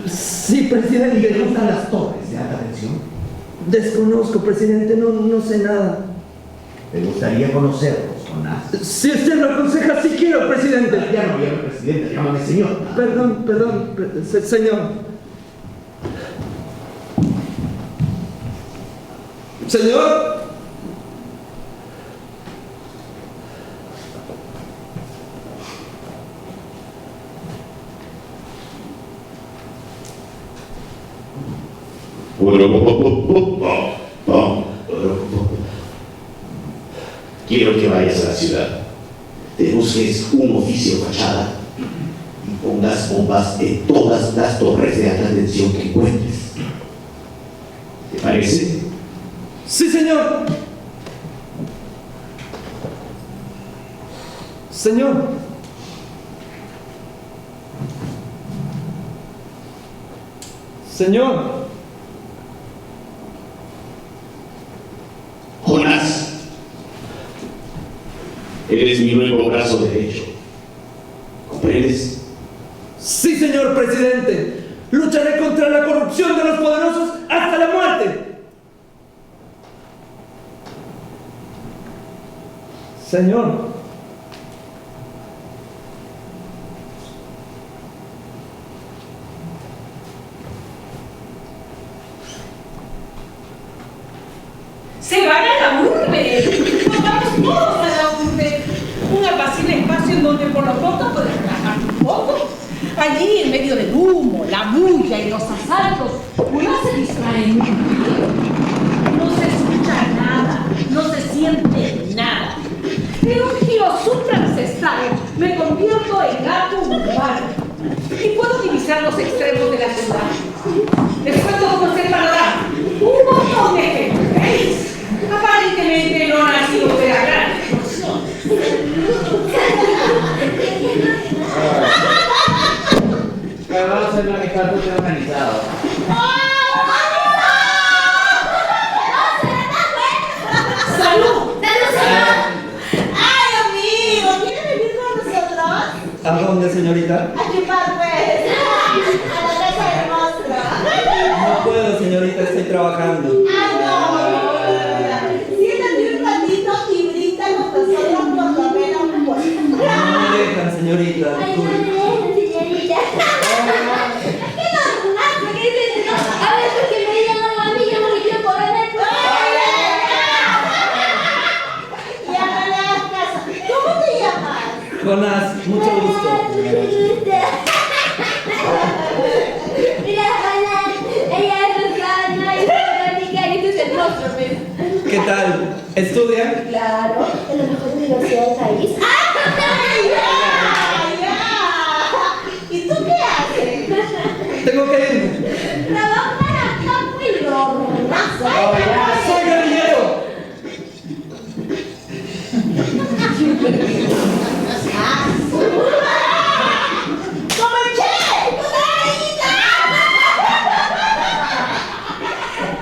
Sí, ¿Y presidente. te gustan las torres de alta tensión? Desconozco, presidente, no sé nada. ¿Te gustaría conocerlos, Jonás? Si usted lo aconseja, sí quiero, presidente. Ya no llame presidente, llámame señor. Perdón, señor. Señor. Quiero que vayas a la ciudad, te busques un oficio fachada y pongas bombas en todas las torres de alta tensión que encuentres. ¿Te parece? Sí, señor. Señor. Señor. Jonás, eres mi nuevo brazo derecho. ¿Comprendes? Sí, señor presidente. Lucharé contra la corrupción de los poderosos hasta la muerte. Señor. ¡Se van a la urbe! ¡Nos vamos todos a la urbe! Un apacible espacio en donde por lo pronto puedes relajar un poco. Allí, en medio del humo, la bulla y los asaltos, uno se distrae muy bien. No se escucha nada, no se siente nada. En un giro suprancestral me convierto en gato urbano y puedo divisar los extremos de la ciudad. Les cuento cómo es el panorama. Un montón de gente, ¿veis? Aparentemente no ha nacido de la gran explosión. Pero vamos a manejar todo organizado. ¡Salud! ¡Ay, amigo! ¿Quieres venir con nosotros? ¿A dónde, señorita? A chupar, pues. A la casa del monstruo. No puedo, señorita, estoy trabajando. ¡Ay, no! Siéntate un ratito y brinda con nosotros por lo menos un poco. No me dejan, señorita. Ay, no me dejan, señorita. ¿Qué no? ¿Qué dices? A ver, porque me digan algo a mí, yo no me quiero correr de Ya no le hagas caso. ¿Cómo te llamas? Jonás, mucho gusto. Mira, Jonás, ella es Rosana, y Verónica, y este es el monstruo, ¿ves? ¿Qué tal? ¿Estudian? Claro, en la mejor universidad del país. ¡Ay, ya! ¿Y tú qué haces? Tengo que irme. Trabajar acá, muy horroroso. ¡Soy guerrillero! ¡Como el Che!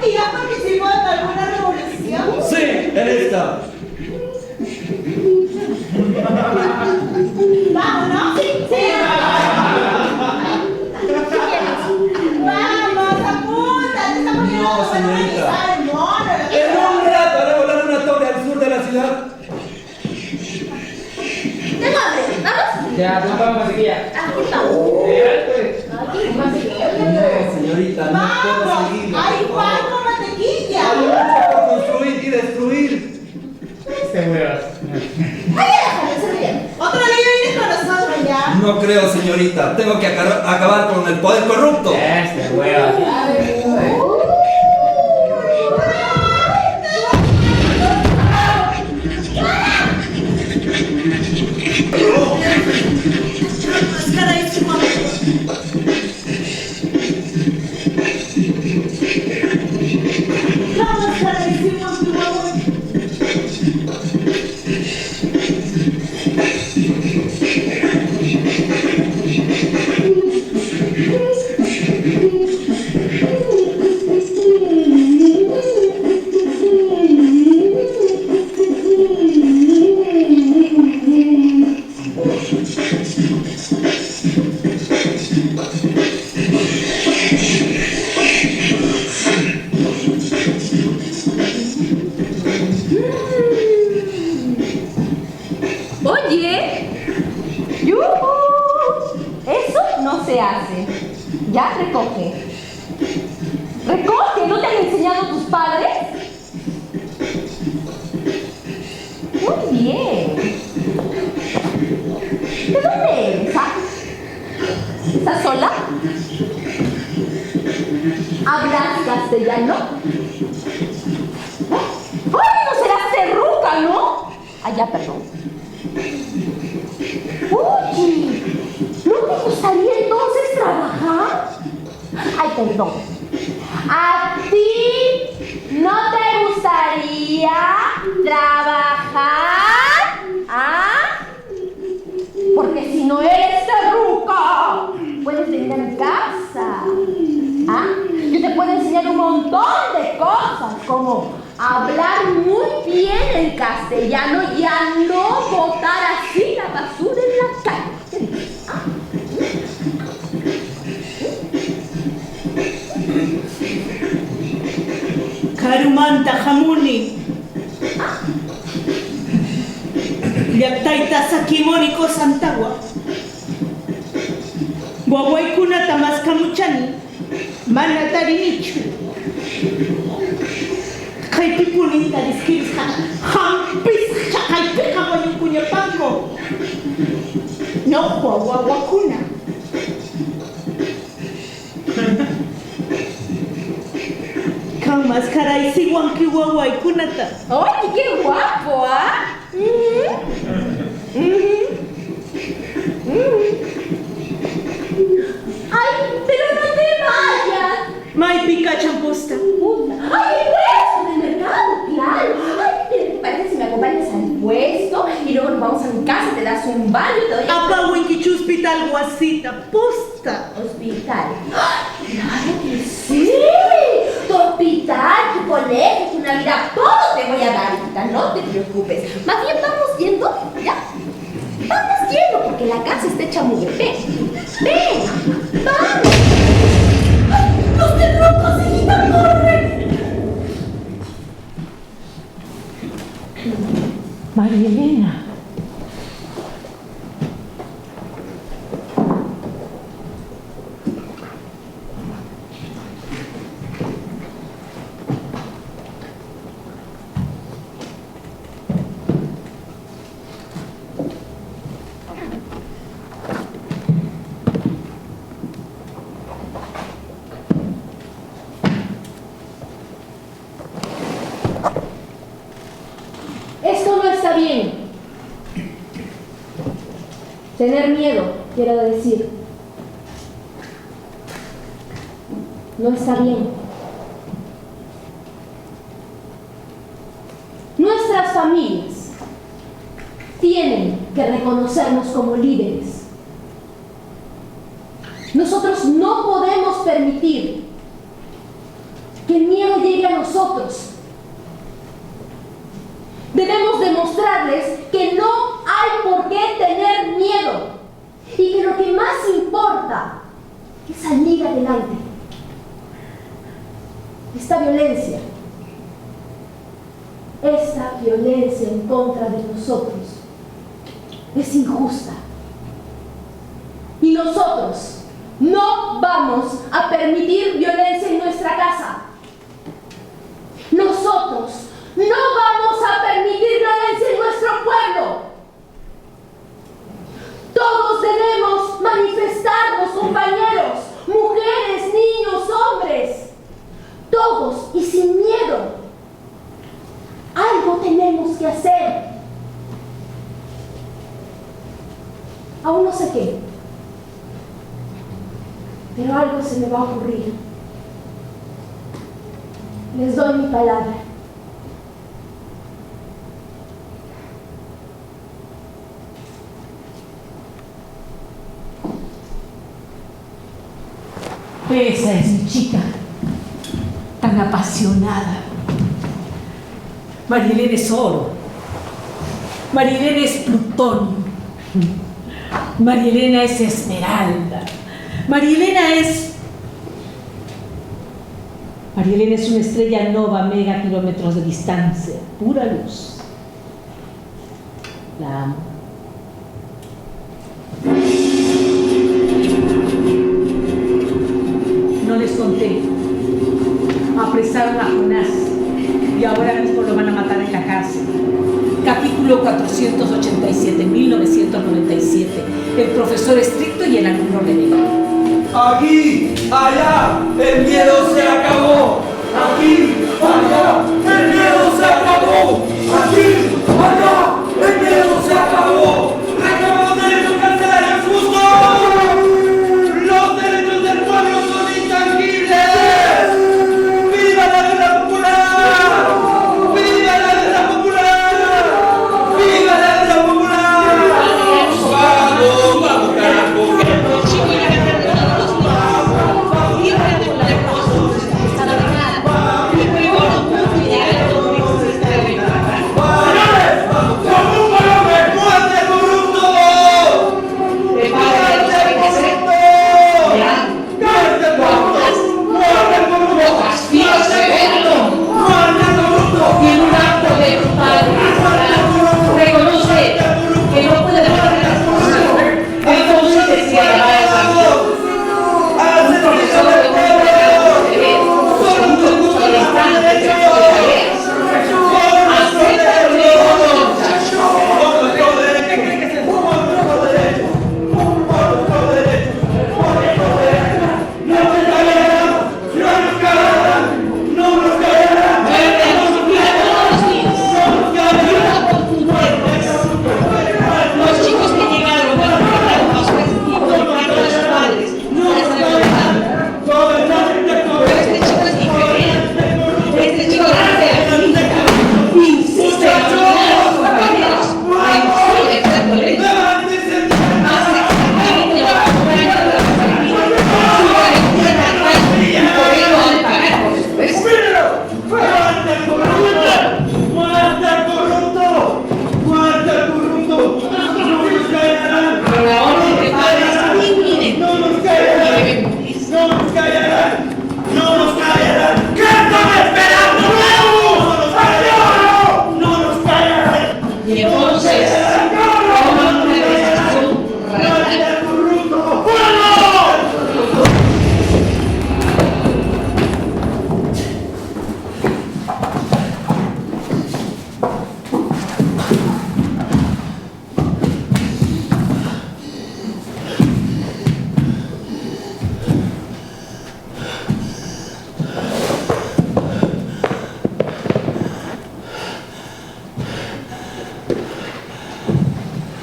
¿Y ya participó en alguna revolución? Sí, en esta. Vamos, ¿no? Sí. Vamos, apúntate, estamos yendo No, a señorita. organizar el mono. En un rato haré volar una torre al sur de la ciudad. Tengo hambre, ¿vamos? Ya, nos vamos aquí ya. Aquí vamos. Aquí vamos. No, señorita, no puedo Vamos, seguir. hay por pan favor. con mantequilla. Hay mucho por construir y destruir. Este huevas. Ay, déjame, se ríe. Otro día vienes con nosotros ya. No creo, señorita. Tengo que acabar con el poder corrupto. Este huevas. Vamos, carísimo, tu amor. Ya, recoge. Recoge, ¿no te han enseñado tus padres? Muy bien. ¿De dónde eres, ah? ¿Estás sola? ¿Hablas castellano? ¡Ay, no serás terruca, ¿no? Ah, ya, perdón. Oye, ¿no te gustaría entonces trabajar? Ay, perdón. ¿A ti no te gustaría trabajar? ¿Ah? Porque si no eres terruca, puedes venir a mi casa. ¿Ah? Yo te puedo enseñar un montón de cosas, como hablar muy bien el castellano y a no botar así la basura en la calle. ¿Ah? Karumanta Hamuni. Llaqtayta sakimónico Santagua. Wawaykunata maskamuchani. Mana tarinichu. Kaypipunita diskirja. Hampis chakaypiqa wayukuñapanko. Ñawpa wawakuna. Máscara y siwan que guay kunata. ¡Oye, qué guapo! ¿Ah? ¡Ay, pero no te vayas! May pica champosta. ¡Ay, el puesto del mercado! ¡Claro! ¡Ay, ¿te parece si me acompañas al puesto? Y luego nos vamos a mi casa, te das un baño, te doy... Apa winkichu hospital guasita, posta. ¿Hospital? ¡Ay, claro que sí! Tu hospital, tu colegio, tu Navidad, todo te voy a dar, hijita, no te preocupes. Más bien vamos yendo, ¿ya? Vamos yendo, porque la casa está hecha mugre. Ven, ven, vamos. ¡Ay, los terrucos, hijita, corren! María Elena. Esto no está bien. Tener miedo, quiero decir. No está bien. Nuestras familias tienen que reconocernos como líderes. Nosotros no podemos permitir que el miedo llegue a nosotros. Debemos demostrarles que no hay por qué tener miedo y que lo que más importa es salir adelante. Esta violencia en contra de nosotros es injusta. Y nosotros no vamos a permitir violencia en nuestra casa. Nosotros no vamos a permitir violencia en nuestro pueblo. Todos debemos manifestarnos, compañeros, mujeres, niños, hombres. Todos y sin miedo. Algo tenemos que hacer. Aún no sé qué, pero algo se me va a ocurrir. Les doy mi palabra. Esa es mi chica, tan apasionada. María Elena es oro. María Elena es plutonio. María Elena es esmeralda. María Elena es una estrella nova a mega kilómetros de distancia, pura luz. La amo. conté. Apresaron a Jonás y ahora mismo lo van a matar en la cárcel. Capítulo 487, 1997. El profesor estricto y el alumno rebelde. Aquí, allá, el miedo se acabó. Aquí, allá, el miedo se acabó. Aquí, allá, el miedo se acabó. Reclamamos derechos carcelarios justos. Los derechos del pueblo son intangibles. ¡Viva la guerra popular! ¡Viva la guerra popular! ¡Viva la guerra popular! ¡Vamos, vamos, carajo!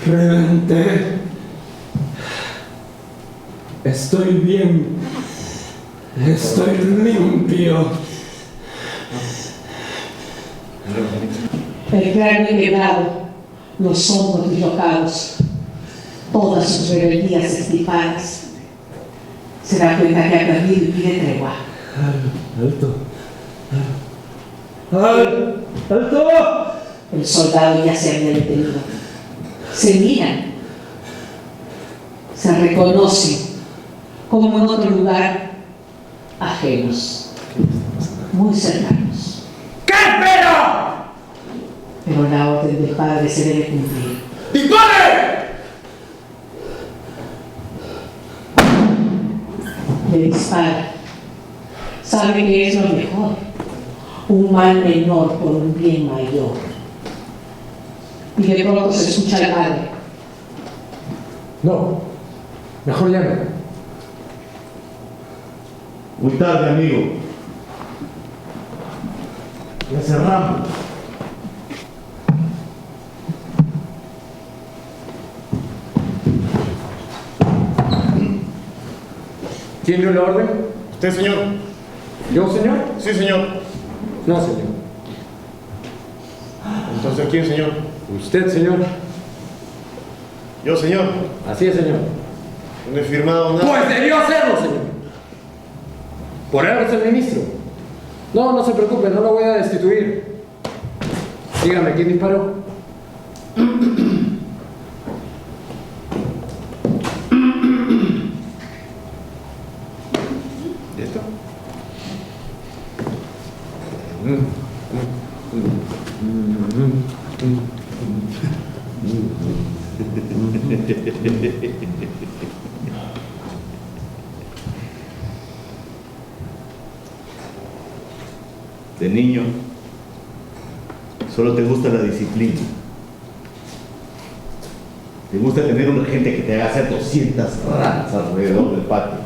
Reventé. Estoy bien. Estoy limpio. El cráneo quebrado, los hombros dislocados, todas sus rebeldías extirpadas. Se da cuenta que ha perdido y pide tregua. Alto. ¡Alto! El soldado ya se había detenido. Se miran, se reconocen como en otro lugar, ajenos, muy cercanos. ¿Qué espero? Pero la orden del Padre se debe cumplir. ¡Dispare! Le dispara. Sabe que es lo mejor. Un mal menor por un bien mayor. Y de pronto se escucha al padre. No, mejor ya no. Muy tarde, amigo. Ya cerramos. ¿Quién dio la orden? ¿Usted, señor? ¿Yo, señor? Sí, señor. No, señor. Entonces, ¿quién, señor? Usted, señor. Yo, señor. Así es, señor. No he firmado nada. Pues debió hacerlo, señor. Por él es el ministro. No, no se preocupe, no lo voy a destituir. Dígame, ¿quién disparó? ¿Y esto? De niño, solo te gusta la disciplina. Te gusta tener una gente que te haga hacer 200 ranas alrededor del patio.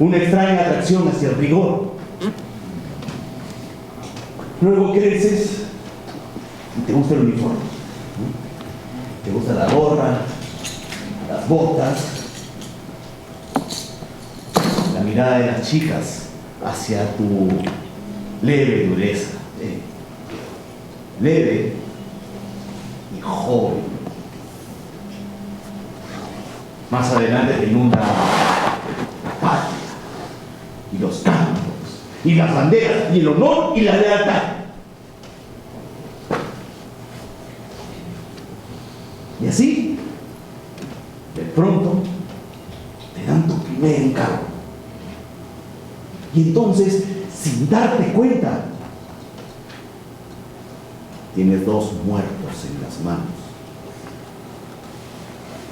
Una extraña atracción hacia el rigor. Luego creces y te gusta el uniforme. Te gusta la gorra, las botas, la mirada de las chicas hacia tu leve dureza. Leve y joven. Más adelante te inunda la patria y los campos y las banderas y el honor y la lealtad. Y así, de pronto, te dan tu primer encargo. Y entonces, sin darte cuenta, tienes 2 muertos en las manos.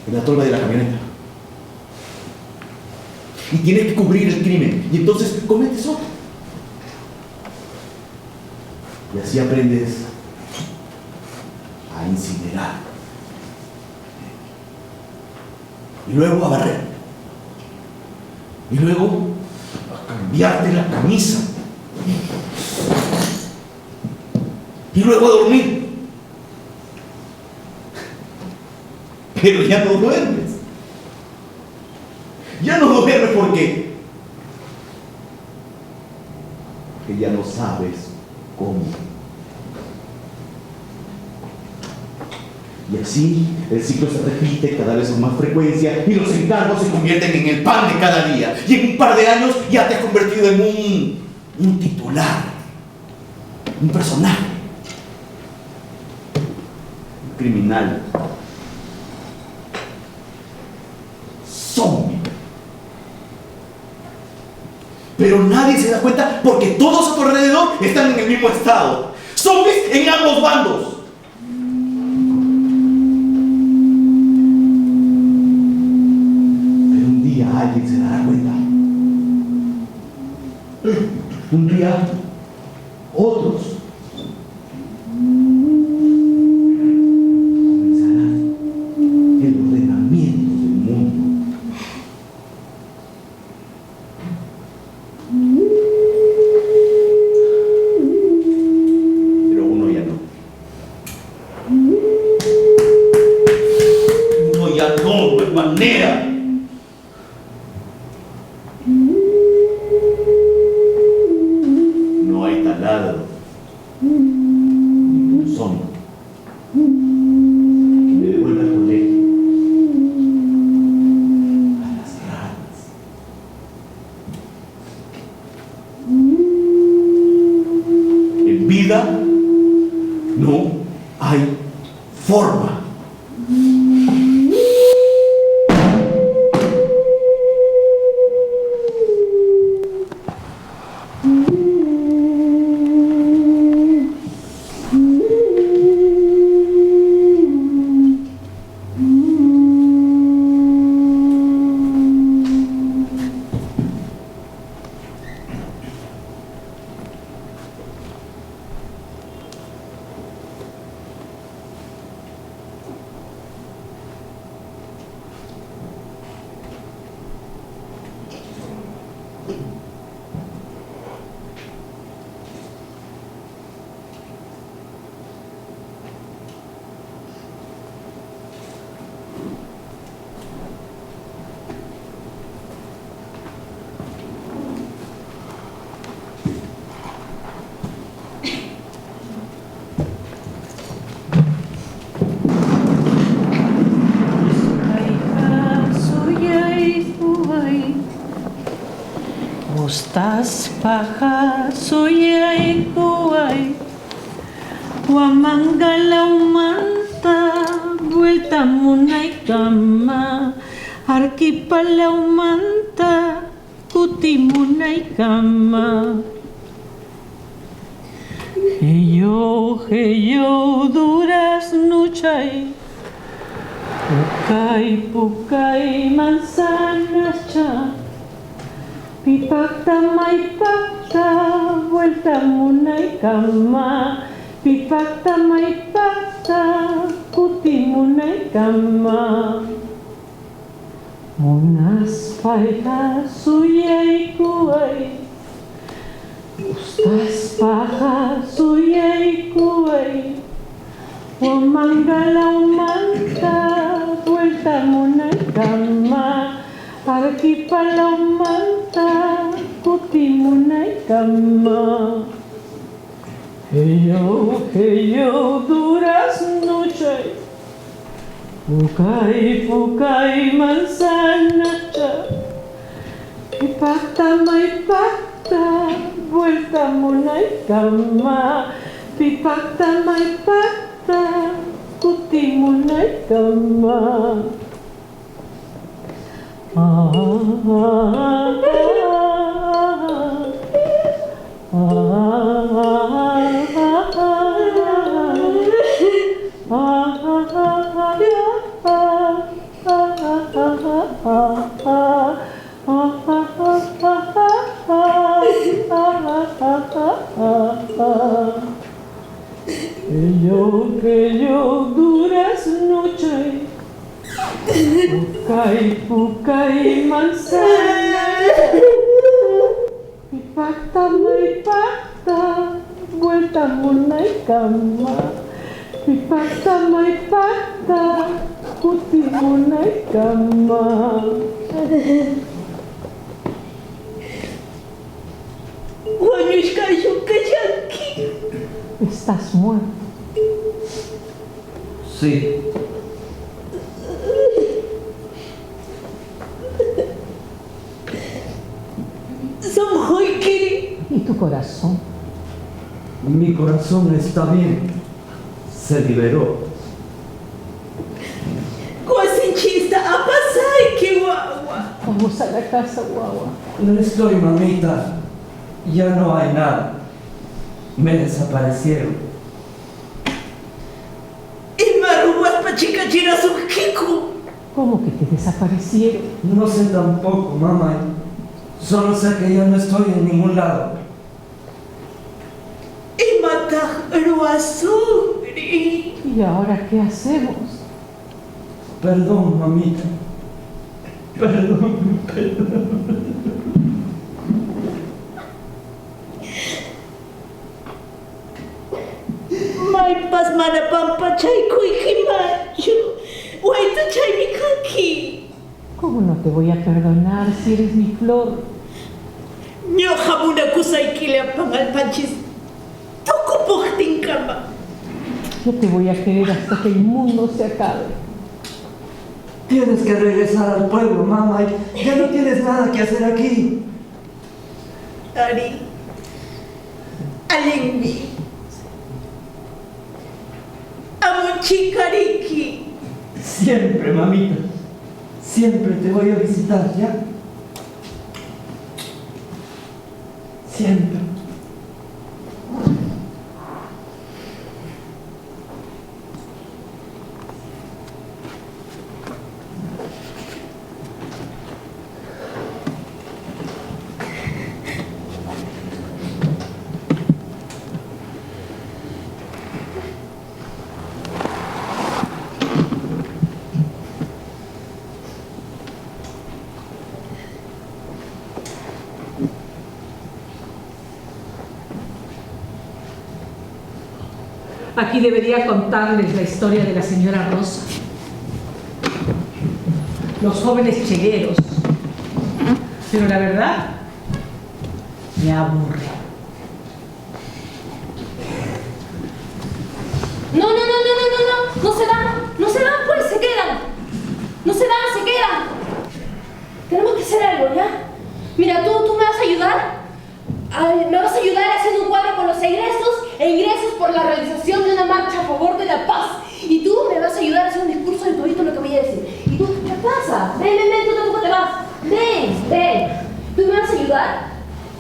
En la tolva de la camioneta. Y tienes que cubrir el crimen. Y entonces cometes otro. Y así aprendes a incinerar. Y luego a barrer. Y luego a cambiarte la camisa. Y luego a dormir. Pero ya no duermes. Ya no duermes porque ya no sabes cómo. Y así el ciclo se repite cada vez con más frecuencia y los encargos se convierten en el pan de cada día. Y en un par de años ya te has convertido en un titular, un personaje, un criminal, zombie. Pero nadie se da cuenta porque todos a tu alrededor están en el mismo estado. Zombies en ambos bandos. Alguien se dará cuenta. Un día, otros comenzarán el ordenamiento del mundo. Pero uno ya no. Uno ya no hay manera. No hay forma. Mustas paja soyay kuay Wamangala umanta Vuelta munay kama Arquipala umanta Kuti munay kama Heyo duras nuchay Pukay manzanas cha Pipakta pacta, vuelta munaykama, pipacta maypacta, kutimunaykama. Munaspayta suyaykuway, ustaspaqa suyaykuway, wamangalaumanta vuelta munaykama, arquipalaumanta kutimunaykama. Heyo, duraznuchay, pukay manzanacha, pipacta maypacta, vuelta munaykama, pipacta maypacta, kutimunaykama. Heyo, duraznuchay, pukay manzanacha, pipacta maypacta, vuelta munaykama, pipacta maypacta, kutimunaykama. Estás muerto. Sí. ¿Y tu corazón? Mi corazón está bien. Se liberó. Vamos a la casa, guagua. No estoy, mamita. Ya no hay nada. Me desaparecieron. ¿Cómo que te desaparecieron? No sé tampoco, mamá. Solo sé que ya no estoy en ningún lado. ¿Y ahora qué hacemos? Perdón, mamita. Perdón. Maypas manapampa chaykuykimanchu. Wayta chaymi kanki. ¿Cómo no te voy a perdonar si eres mi flor? Ñuqa munakusaykillapan alpanchis tukupuqtinkama. Yo te voy a querer hasta que el mundo se acabe. Tienes que regresar al pueblo, mamá. Ya no tienes nada que hacer aquí. Ari, allenmi. Amunchikariki. Siempre, mamita. Siempre te voy a visitar, ¿ya? Siempre. Aquí debería contarles la historia de la señora Rosa. Los jóvenes chegueros. Pero la verdad, me aburre. No se van, pues, se quedan. No se van, se quedan. Tenemos que hacer algo, ¿ya? Mira, tú me vas a ayudar. Me vas a ayudar haciendo un cuadro con los ingresos por la realización de una marcha a favor de la paz. Y tú me vas a ayudar a hacer un discurso de todito lo que voy a decir. ¿Y tú qué pasa? Ven, tú tampoco te vas. Ven. Tú me vas a ayudar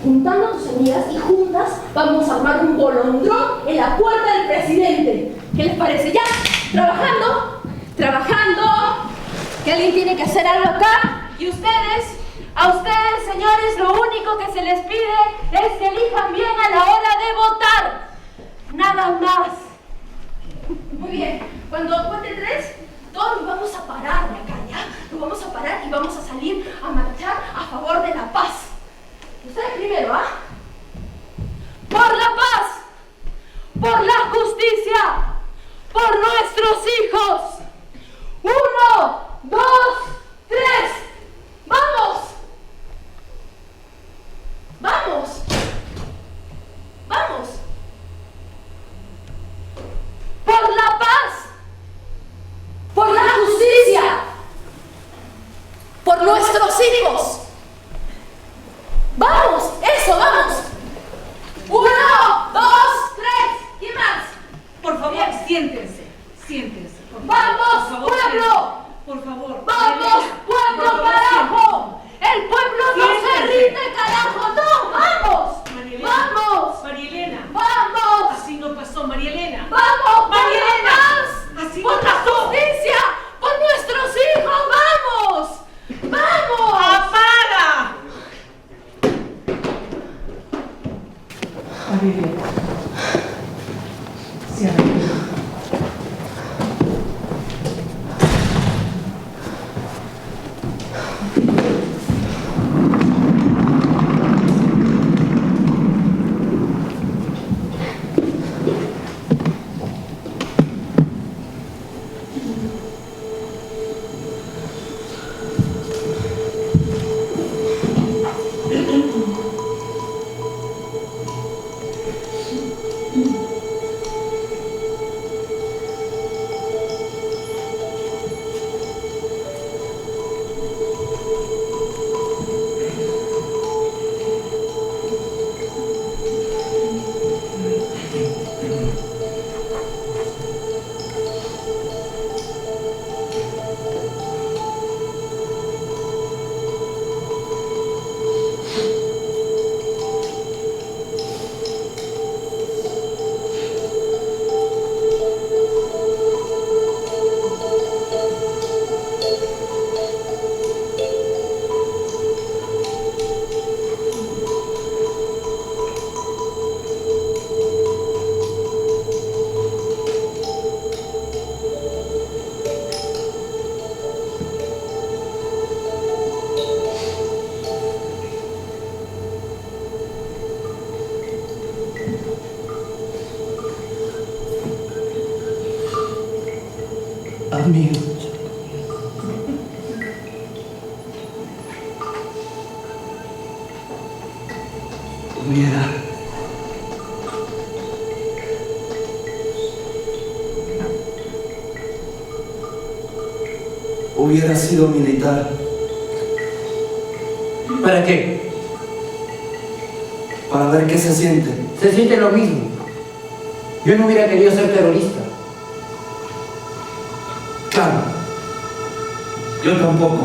juntando a tus amigas y juntas vamos a armar un bolondrón en la puerta del presidente. ¿Qué les parece? ¿Ya? ¿Trabajando? Que alguien tiene que hacer algo acá. Y ustedes A ustedes, señores, lo único que se les pide es que elijan bien a la hora de votar. Nada más. Muy bien. Cuando cuente 3, todos nos vamos a parar de acá, ¿ya? Nos vamos a parar y vamos a salir a marchar a favor de la paz. Ustedes primero, ¿ah? Por la paz, por la justicia, por nuestros hijos. 1, 2, 3. ¡Vamos! ¡Vamos! ¡Vamos! Por la paz, por la justicia, por nuestros hijos. ¡Vamos! ¡Eso, vamos! 1, 2, 3. ¿Quién más? Por favor, Bien. siéntense. Siéntense. Por favor. ¡Vamos, Por favor, pueblo! Por favor. ¡Vamos, pueblo, Por favor, carajo! ¡El pueblo no se Siéntense. rinde, carajo! ¡No! ¡Vamos! María Elena. ¡Vamos! María Elena. ¡Vamos! Así no pasó, María Elena. ¡Vamos! María por la Elena. paz, Así por no la pasó. justicia, por nuestros hijos! ¡Vamos! ¡Vamos! ¡Apaga! María Elena. Se arregló. Amigo. Hubiera sido militar. ¿Para qué? Para ver qué se siente. Se siente lo mismo. Yo no hubiera querido ser terrorista. Claro. Yo tampoco.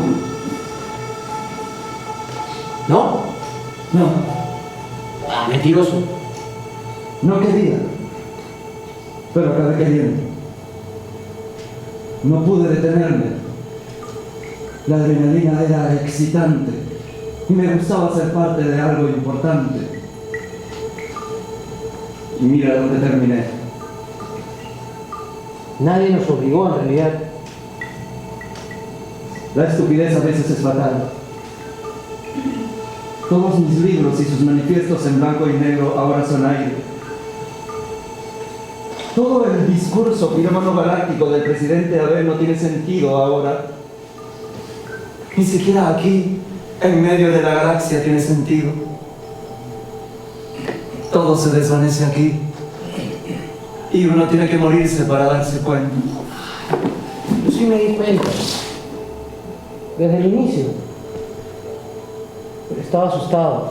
¿No? No. Ah, mentiroso. No quería. Pero acabé queriendo. No pude detenerme. La adrenalina era excitante y me gustaba ser parte de algo importante. Y mira dónde terminé. Nadie nos obligó en realidad. La estupidez a veces es fatal. Todos mis libros y sus manifiestos en blanco y negro ahora son aire. Todo el discurso pirómano galáctico del presidente Abel no tiene sentido ahora. Ni siquiera aquí, en medio de la galaxia, tiene sentido. Todo se desvanece aquí. Y uno tiene que morirse para darse cuenta. Yo sí me di cuenta. Desde el inicio. Pero estaba asustado.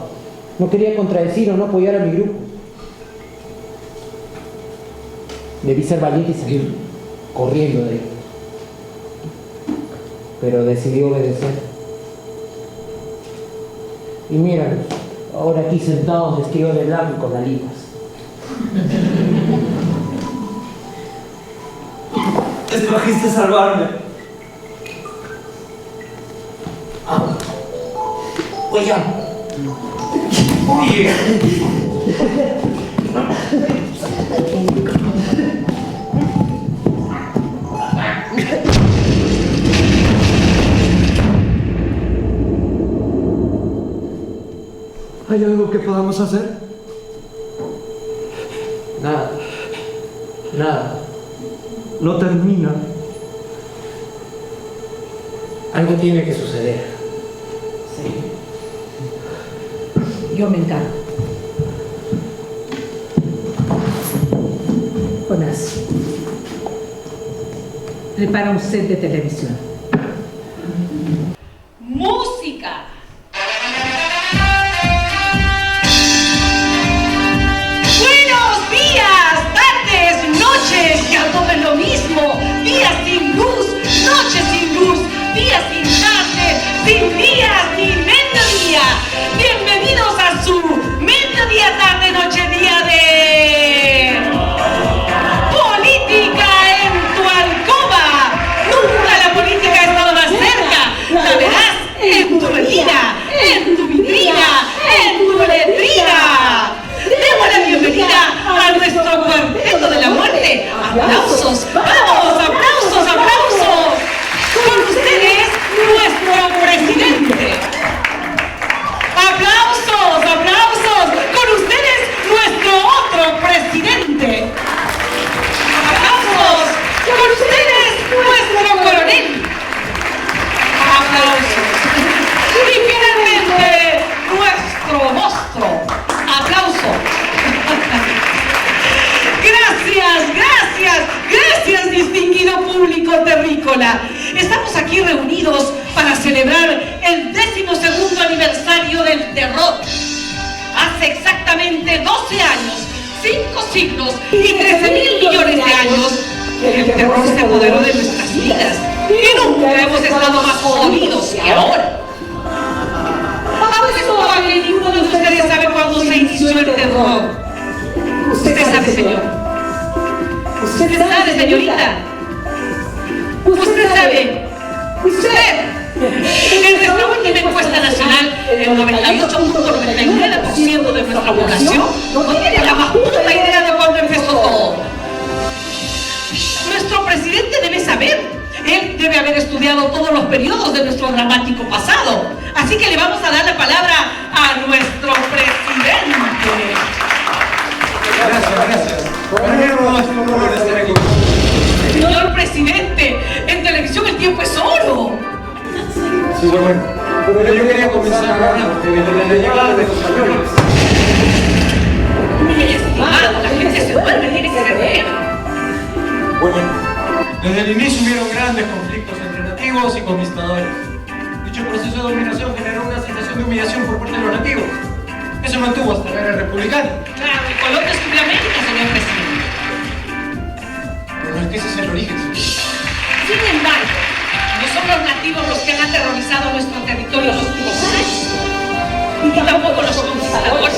No quería contradecir o no apoyar a mi grupo. Debí ser valiente y salir corriendo de ahí. Pero decidí obedecer. Y míralos, ahora aquí sentados vestidos de blanco con alitas. Escogiste salvarme. Huellón. Oye. ¿Hay algo que podamos hacer? Nada. Nada. No termina. Algo tiene que suceder. Sí. Yo me encargo. Jonás, prepara un set de televisión. ¡Música! Buenos días, tardes, noches, ya todo es lo mismo. Días sin luz, noches sin luz, días sin tarde, sin días ni mediodía. Bienvenidos a su mediodía, tarde, noche, día de política en tu alcoba. Nunca la política ha estado más cerca. La verás en tu vida, en tu vitrina, en tu letrina. Demos la bienvenida a nuestro cuarteto de la muerte. ¡Aplausos! ¡Vamos! ¡Aplausos! ¡Aplausos! Con ustedes, nuestro presidente. ¡Aplausos! ¡Aplausos! Con ustedes, nuestro otro presidente. ¡Aplausos! Con ustedes, nuestro coronel. ¡Aplausos! Y finalmente, nuestro monstruo. ¡Aplauso! Gracias, distinguido público terrícola. Estamos aquí reunidos para celebrar el 12º aniversario del terror. Hace exactamente 12 años, 5 siglos y 13.000 millones de años, el terror se apoderó de nuestras vidas y nunca hemos estado más jodidos que ahora. Apuesto a que ninguno de ustedes sabe cuándo se inició el terror. Usted sabe, señor. Usted sabe, señorita. Usted sabe. Usted. En nuestra última encuesta nacional, el 98.99% de nuestra población no tiene la más puta idea de cuándo empezó todo. Nuestro presidente debe saber. Él debe haber estudiado todos los periodos de nuestro dramático pasado. Así que le vamos a dar la palabra a nuestro presidente. Gracias. Señor presidente, en televisión el tiempo es oro. Sí, bueno. Pero yo quería comenzar hablando porque le llevan de los españoles. Muy estimado, la gente se duerme, tiene que ver. Bueno, desde el inicio hubieron grandes conflictos entre nativos y conquistadores. Dicho proceso de dominación generó una sensación de humillación por parte de los nativos. Eso mantuvo hasta la era republicana. Claro, y Colón descubrió América, señor presidente. Pero no es que ese sea el origen. Sin embargo, no son los nativos los que han aterrorizado nuestro territorio los últimos años. Y tampoco los conquistadores.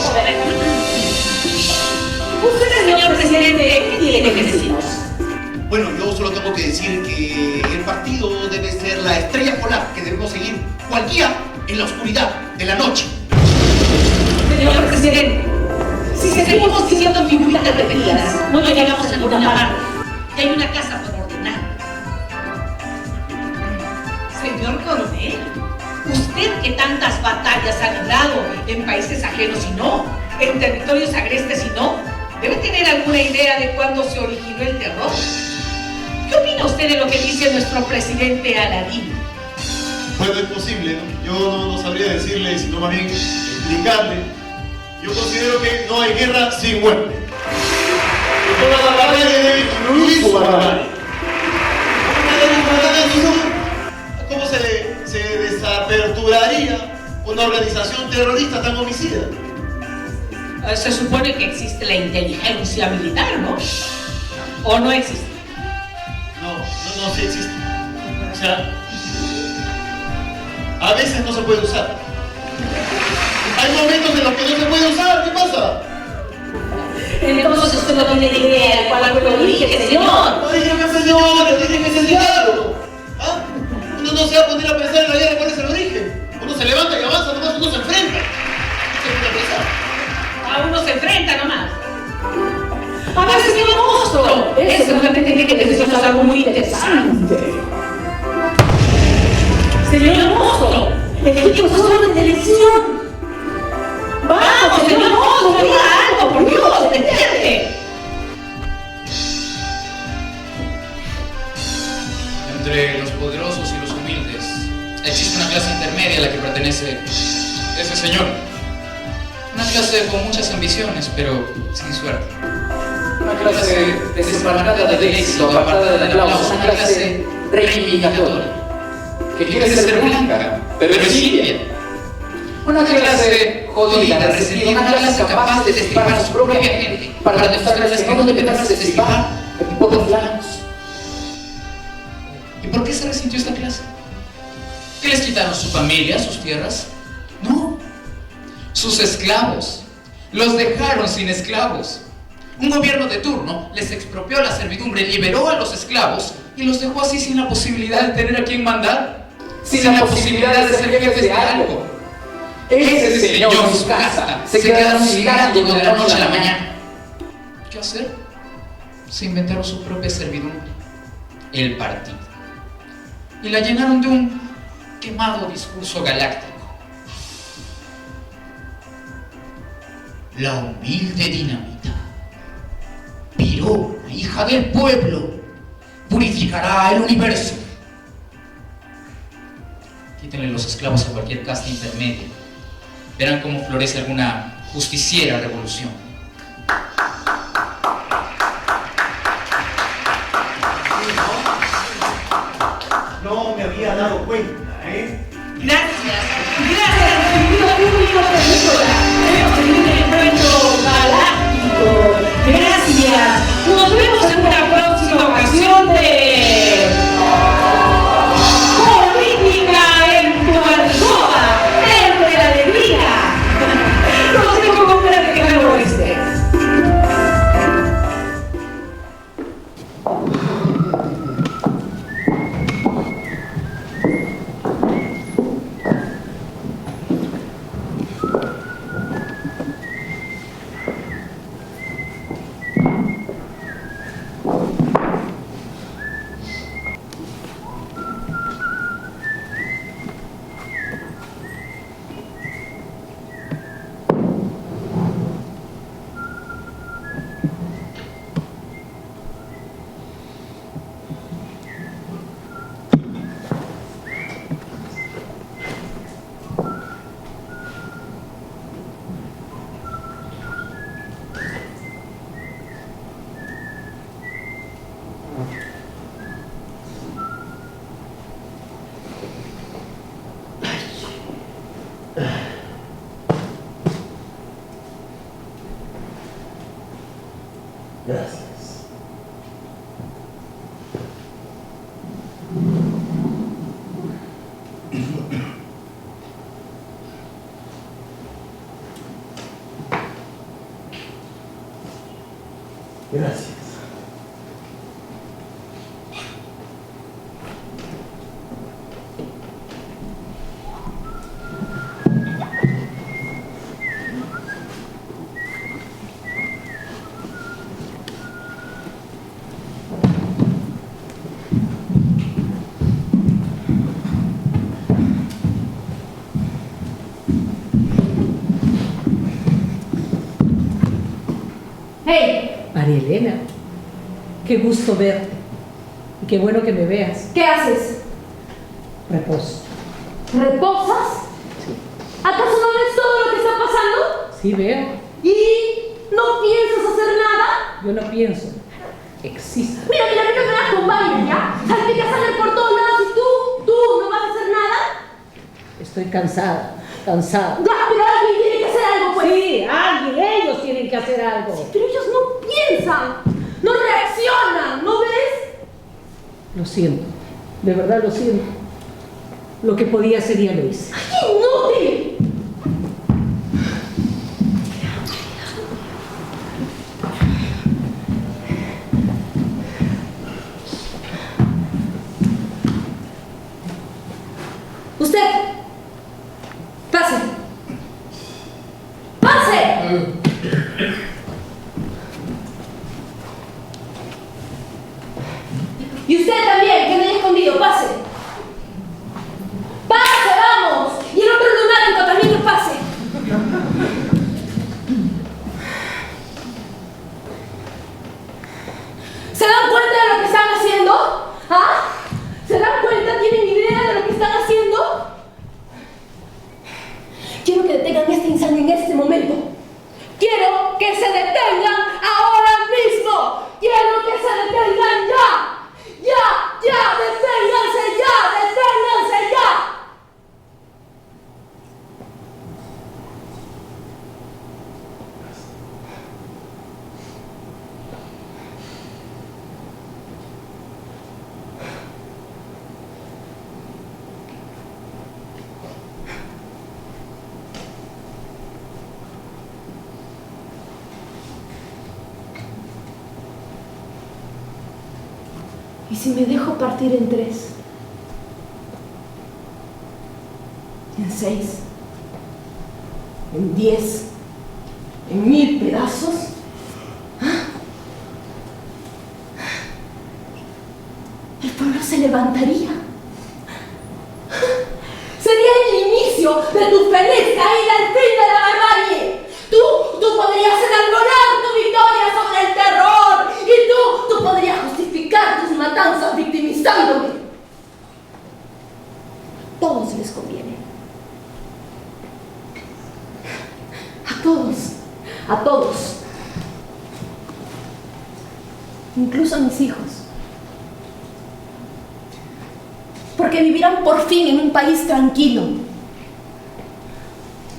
Usted, señor presidente, ¿qué tiene que decirnos? Bueno, yo solo tengo que decir que el partido debe ser la estrella polar que debemos seguir cual guía en la oscuridad de la noche. Señor presidente, si seguimos diciendo figuritas repetidas, no llegamos a ninguna parte. Y hay una casa por ordenar. Señor coronel, usted que tantas batallas ha librado en países ajenos y no, en territorios agrestes y no, debe tener alguna idea de cuándo se originó el terror. ¿Qué opina usted de lo que dice nuestro presidente Aladín? Bueno, es posible, ¿no? Yo no sabría decirle, sino más bien explicarle. Yo considero que no hay guerra sin muerte. Y toda la barbarie debe incluir su barbarie. ¿Cómo se desaperturaría una organización terrorista tan homicida? Se supone que existe la inteligencia militar, ¿no? ¿O no existe? No, sí existe. O sea, a veces no se puede usar. Hay momentos en los que no se puede usar, ¿qué pasa? Entonces usted no tiene idea de cuál fue el origen, señor. No dígame, señor, tiene que enseñarlo. ¿Ah? Uno no se va a poner a pensar en la guerra cuál es el origen. Uno se se levanta y avanza, nomás uno se enfrenta. A uno se enfrenta nomás. A ver, señor monstruo, eso seguramente tiene que decirnos algo muy interesante. Señor monstruo, el equipo es orden de elección. Vamos, señor monstruo, diga algo, por Dios, despierte. Entre los poderosos y los humildes existe una clase intermedia a la que pertenece ese señor. Una clase con muchas ambiciones, pero sin suerte. Una clase desembarcada del éxito, apartada del aplauso, una clase reivindicatoria, que quiere ser blanca, pero es tibia. Una clase jodida, resentida, una clase capaz de destripar a su propia gente para demostrarles que no debe darse destripar por los blancos. ¿Y por qué se resintió esta clase? ¿Qué les quitaron? ¿Su familia? ¿Sus tierras? No. Sus esclavos. Los dejaron sin esclavos. Un gobierno de turno les expropió la servidumbre, liberó a los esclavos y los dejó así sin la posibilidad de tener a quien mandar, sin la posibilidad de ser jefes de algo. Ese señor en su casa se quedaron silbando de la noche a la mañana. ¿Qué hacer? Se inventaron su propia servidumbre, el partido, y la llenaron de un quemado discurso galáctico. La humilde dinamita, Pirona, hija del pueblo, purificará el universo. Quítenle los esclavos a cualquier casta intermedia. Verán cómo florece alguna justiciera revolución. No me había dado cuenta, ¿eh? Gracias, querido público terrícola. Hemos tenido un encuentro galáctico. Gracias. Nos vemos en una próxima ocasión de Política en tu alcoba, entre la alegría. No sé cómo esperar que me lo oíste. Gracias. Gracias. ¡Hey! María Elena, qué gusto verte. Y qué bueno que me veas. ¿Qué haces? Reposo. ¿Reposas? Sí. ¿Acaso no ves todo lo que está pasando? Sí, veo. ¿Y no piensas hacer nada? Yo no pienso. Existo. Mira, no me acompañes, ¿ya? Salpicas sangre por todos lados y tú no vas a hacer nada. Estoy cansada. Cansada. Ya, pero alguien tiene que hacer algo, pues. Sí, alguien, ellos tienen que hacer algo. Sí, pero ellos no piensan, no reaccionan, ¿no ves? Lo siento, de verdad lo siento. Lo que podía hacer ya lo hice. ¡Ay, inútil! Y usted también, que no haya escondido, pase. ¡Pase, vamos! Y el otro lunático también que pase. ¿Se dan cuenta de lo que están haciendo? ¿Ah? ¿Se dan cuenta? ¿Tienen idea de lo que están haciendo? Quiero que detengan esta insanía en este momento. Quiero que se detengan ahora mismo. Quiero que se detengan ya. ¡Ya! ¡Deténganse ya! ¡Deténganse ya! ¿Y si me dejo partir en 3? ¿En 6? ¿En 10? ¿En 1000 pedazos? ¿Ah? El pueblo se levantaría. Sería el inicio de tu feliz caída al fin de la barbarie. Tú podrías enarbolar tu victoria sobre el terror. Y tú podrías justificar tus matanzas victimizándome. A todos les conviene. A todos. Incluso a mis hijos. Porque vivirán por fin en un país tranquilo.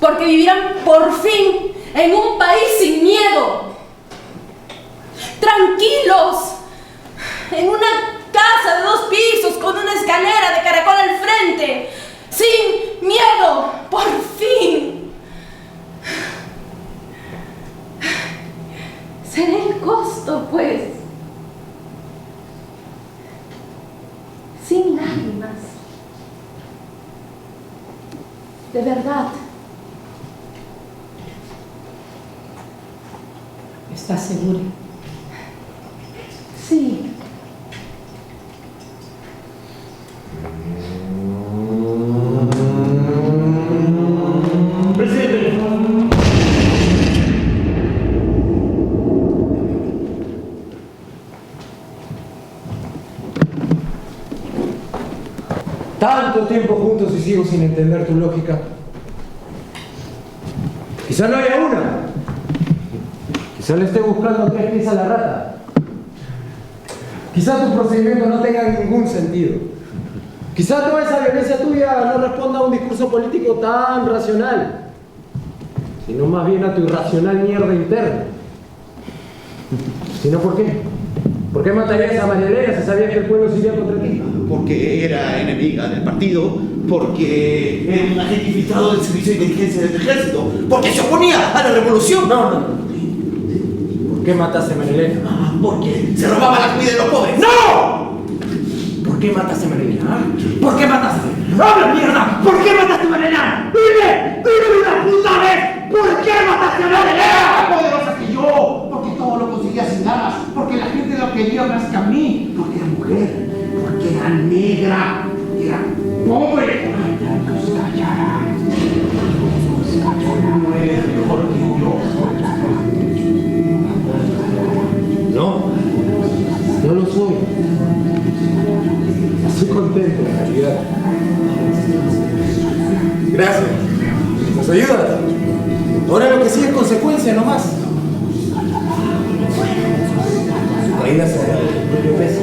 Porque vivirán por fin en un país sin miedo. Tranquilos. En una casa de 2 pisos con una escalera de caracol al frente. Sin miedo. Por fin. Será el costo, pues. Sin lágrimas. De verdad. ¿Estás segura? Sí. Presidente. Tanto tiempo juntos y sigo sin entender tu lógica. Quizá no haya una. Quizá le esté buscando 3 pies a la rata. Quizá tu procedimiento no tenga ningún sentido. Quizá toda esa violencia tuya no responda a un discurso político tan racional, sino más bien a tu irracional mierda interna. ¿Sino por qué? ¿Por qué matarías a María Elena si sabías que el pueblo se iría contra ti? Porque era enemiga del partido, porque era un agente infiltrado del servicio de inteligencia del ejército, porque se oponía a la revolución. No. ¿Por qué mataste a María Elena? Porque se robaba la comida de los pobres. ¡No! ¿Por qué mataste a María Elena? ¿Por qué mataste? ¡Habla mierda! ¿Por qué mataste a María Elena? ¡Dime una puta vez! ¿Por qué mataste a María Elena? ¡Más poderosa que yo! Porque todo lo conseguía sin armas, porque la gente lo quería más que a mí, porque era mujer, porque era negra, era pobre. No eres mejor que yo. No lo soy. Estoy contento, en realidad. Gracias. ¿Nos ayudas? Ahora lo que sigue es consecuencia nomás. Su caída será de tu propio peso.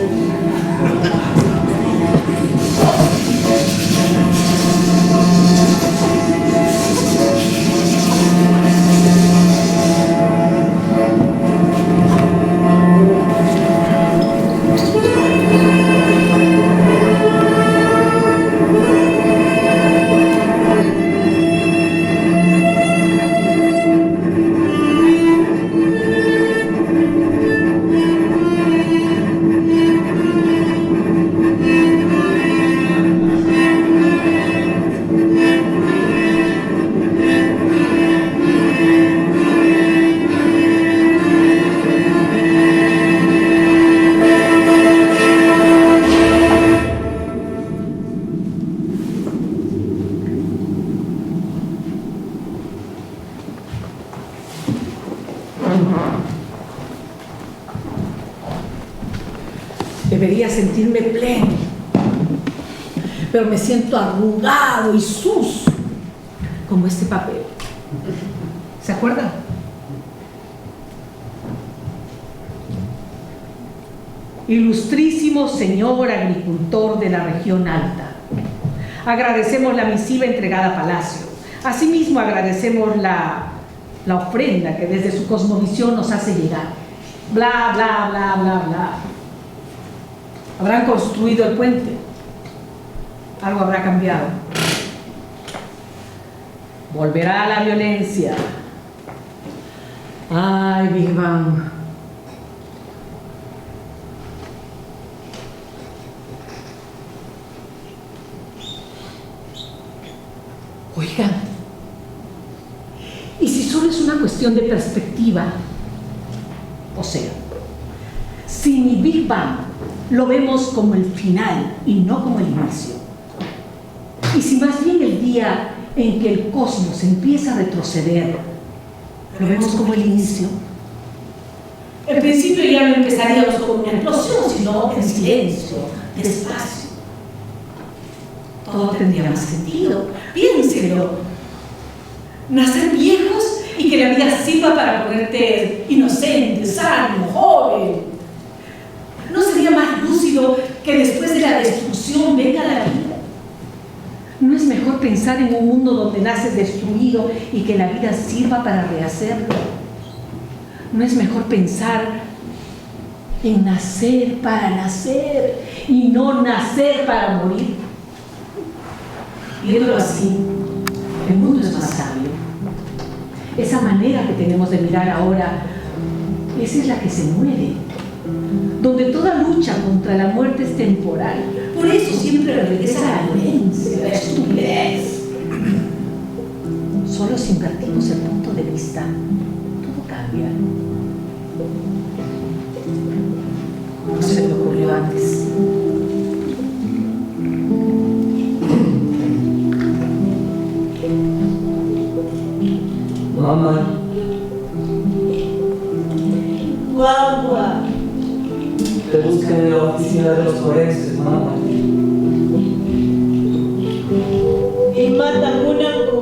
Debería sentirme pleno, pero me siento arrugado y sucio, como este papel. ¿Se acuerdan? Ilustrísimo señor agricultor de la región alta, agradecemos la misiva entregada a Palacio. Asimismo agradecemos la ofrenda que desde su cosmovisión nos hace llegar. Bla, bla, bla, bla, bla. Habrán construido el puente. Algo habrá cambiado. Volverá la violencia. Ay, Big Bang. Oigan, ¿y si solo es una cuestión de perspectiva? O sea, si mi Big Bang lo vemos como el final y no como el inicio, y si más bien el día en que el cosmos empieza a retroceder lo vemos como el inicio, en principio ya no empezaríamos con una explosión, sino en silencio, despacio. Todo tendría más sentido. Piénselo. Nacer viejos y que la vida sirva para ponerte inocente, sano, joven. ¿No sería más lúcido que después de la destrucción venga la vida? ¿No es mejor pensar en un mundo donde naces destruido y que la vida sirva para rehacerlo? ¿No es mejor pensar en nacer para nacer y no nacer para morir? Viéndolo así, el mundo es más sabio. Esa manera que tenemos de mirar ahora, esa es la que se muere. Donde toda lucha contra la muerte es temporal. Por eso siempre regresa la violencia, la estupidez. Solo si invertimos el punto de vista, todo cambia. No se me ocurrió antes. Mamá. Guagua. Te buscan en la oficina de los forenses, mamá. Y mata Munaco.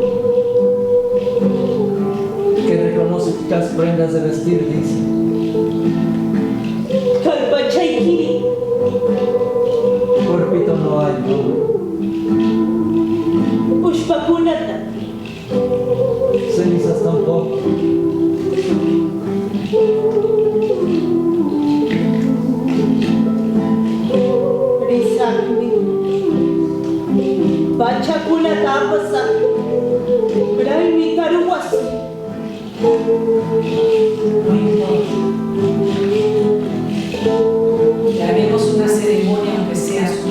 Que reconoce las prendas de vestir, dice. Calpachaikiri. Cuerpito no hay, no. Ushpapunata. Cenizas tampoco. Risakmi. Bachakuna tapasa. Braimi karuwasi. Le haremos una ceremonia aunque sea su